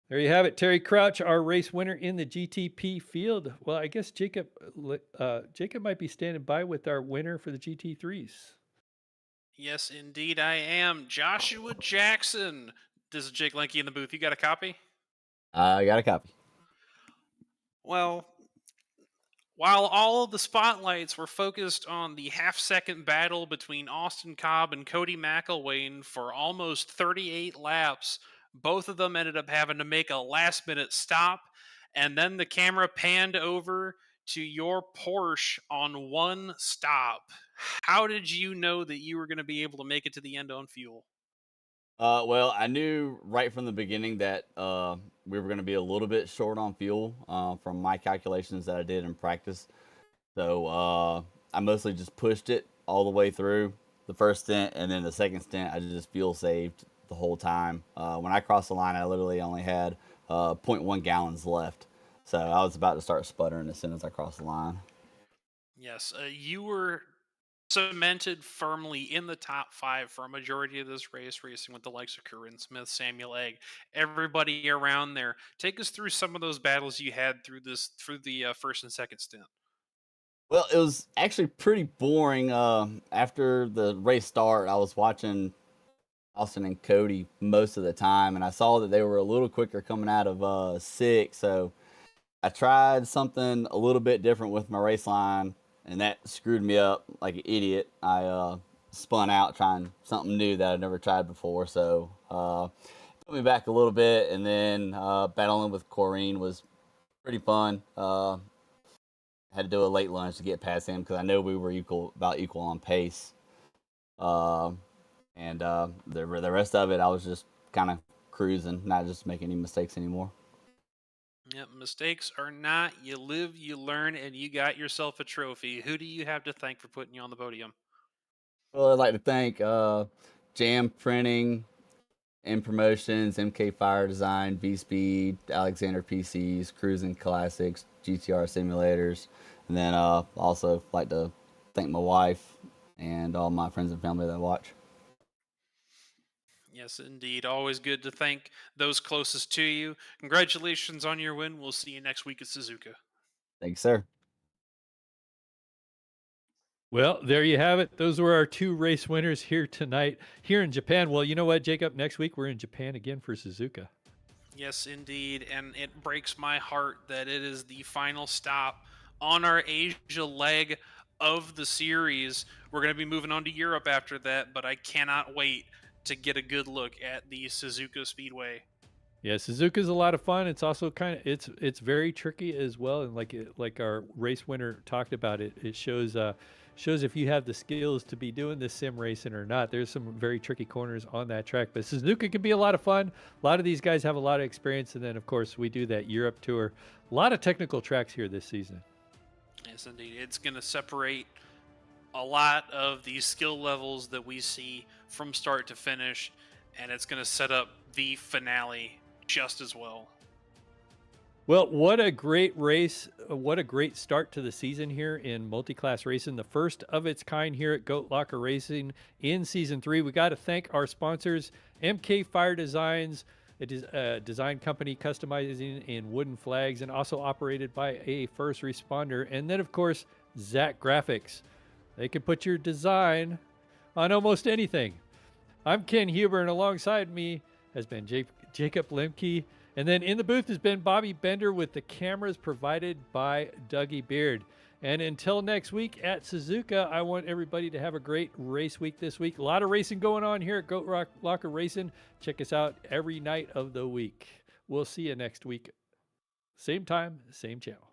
There you have it, Terry Crouch, our race winner in the GTP field. Well, I guess Jacob might be standing by with our winner for the GT3s. Yes, indeed, I am. Joshua Jackson. This is Jake Lenke in the booth. You got a copy? I got a copy. Well, while all of the spotlights were focused on the half-second battle between Austin Cobb and Cody McElwain for almost 38 laps, both of them ended up having to make a last-minute stop, and then the camera panned over to your Porsche on one stop. How did you know that you were going to be able to make it to the end on fuel? Well, I knew right from the beginning that we were going to be a little bit short on fuel from my calculations that I did in practice. So I mostly just pushed it all the way through the first stint, and then the second stint I just fuel saved the whole time. When I crossed the line, I literally only had 0.1 gallons left. So I was about to start sputtering as soon as I crossed the line. Yes, you were cemented firmly in the top 5 for a majority of this race, racing with the likes of Curran Smith, Samuel Egg, everybody around there. Take us through some of those battles you had through the first and second stint. Well, it was actually pretty boring. After the race start, I was watching Austin and Cody most of the time, and I saw that they were a little quicker coming out of 6, so I tried something a little bit different with my race line, and that screwed me up like an idiot. I spun out trying something new that I'd never tried before, so put me back a little bit, and then battling with Corrine was pretty fun. Had to do a late lunch to get past him because I know we were about equal on pace. And the rest of it, I was just kind of cruising, not just making any mistakes anymore. Yep, mistakes are not. You live, you learn, and you got yourself a trophy. Who do you have to thank for putting you on the podium? Well, I'd like to thank Jam Printing, M Promotions, MK Fire Design, V Speed, Alexander PCs, Cruising Classics, GTR Simulators, and then also like to thank my wife and all my friends and family that watch. Yes, indeed. Always good to thank those closest to you. Congratulations on your win. We'll see you next week at Suzuka. Thanks, sir. Well, there you have it. Those were our 2 race winners here tonight here in Japan. Well, you know what, Jacob? Next week we're in Japan again for Suzuka. Yes, indeed. And it breaks my heart that it is the final stop on our Asia leg of the series. We're going to be moving on to Europe after that, but I cannot wait to get a good look at the Suzuka Speedway. Yeah, Suzuka's a lot of fun. It's also kind of it's very tricky as well, and like our race winner talked about it shows if you have the skills to be doing this sim racing or not. There's some very tricky corners on that track, but Suzuka can be a lot of fun. A lot of these guys have a lot of experience, and then of course we do that Europe tour. A lot of technical tracks here this season. Yes, indeed. It's going to separate a lot of these skill levels that we see from start to finish, and it's going to set up the finale just as well. Well, what a great race. What a great start to the season here in multi-class racing. The first of its kind here at Goat Locker Racing in Season 3. We got to thank our sponsors, MK Fire Designs. It is a design company customizing in wooden flags and also operated by a first responder. And then, of course, Zach Graphics. They can put your design on almost anything. I'm Ken Huber, and alongside me has been Jacob Lemke. And then in the booth has been Bobby Bender with the cameras provided by Dougie Beard. And until next week at Suzuka, I want everybody to have a great race week this week. A lot of racing going on here at Goat Locker Racing. Check us out every night of the week. We'll see you next week. Same time, same channel.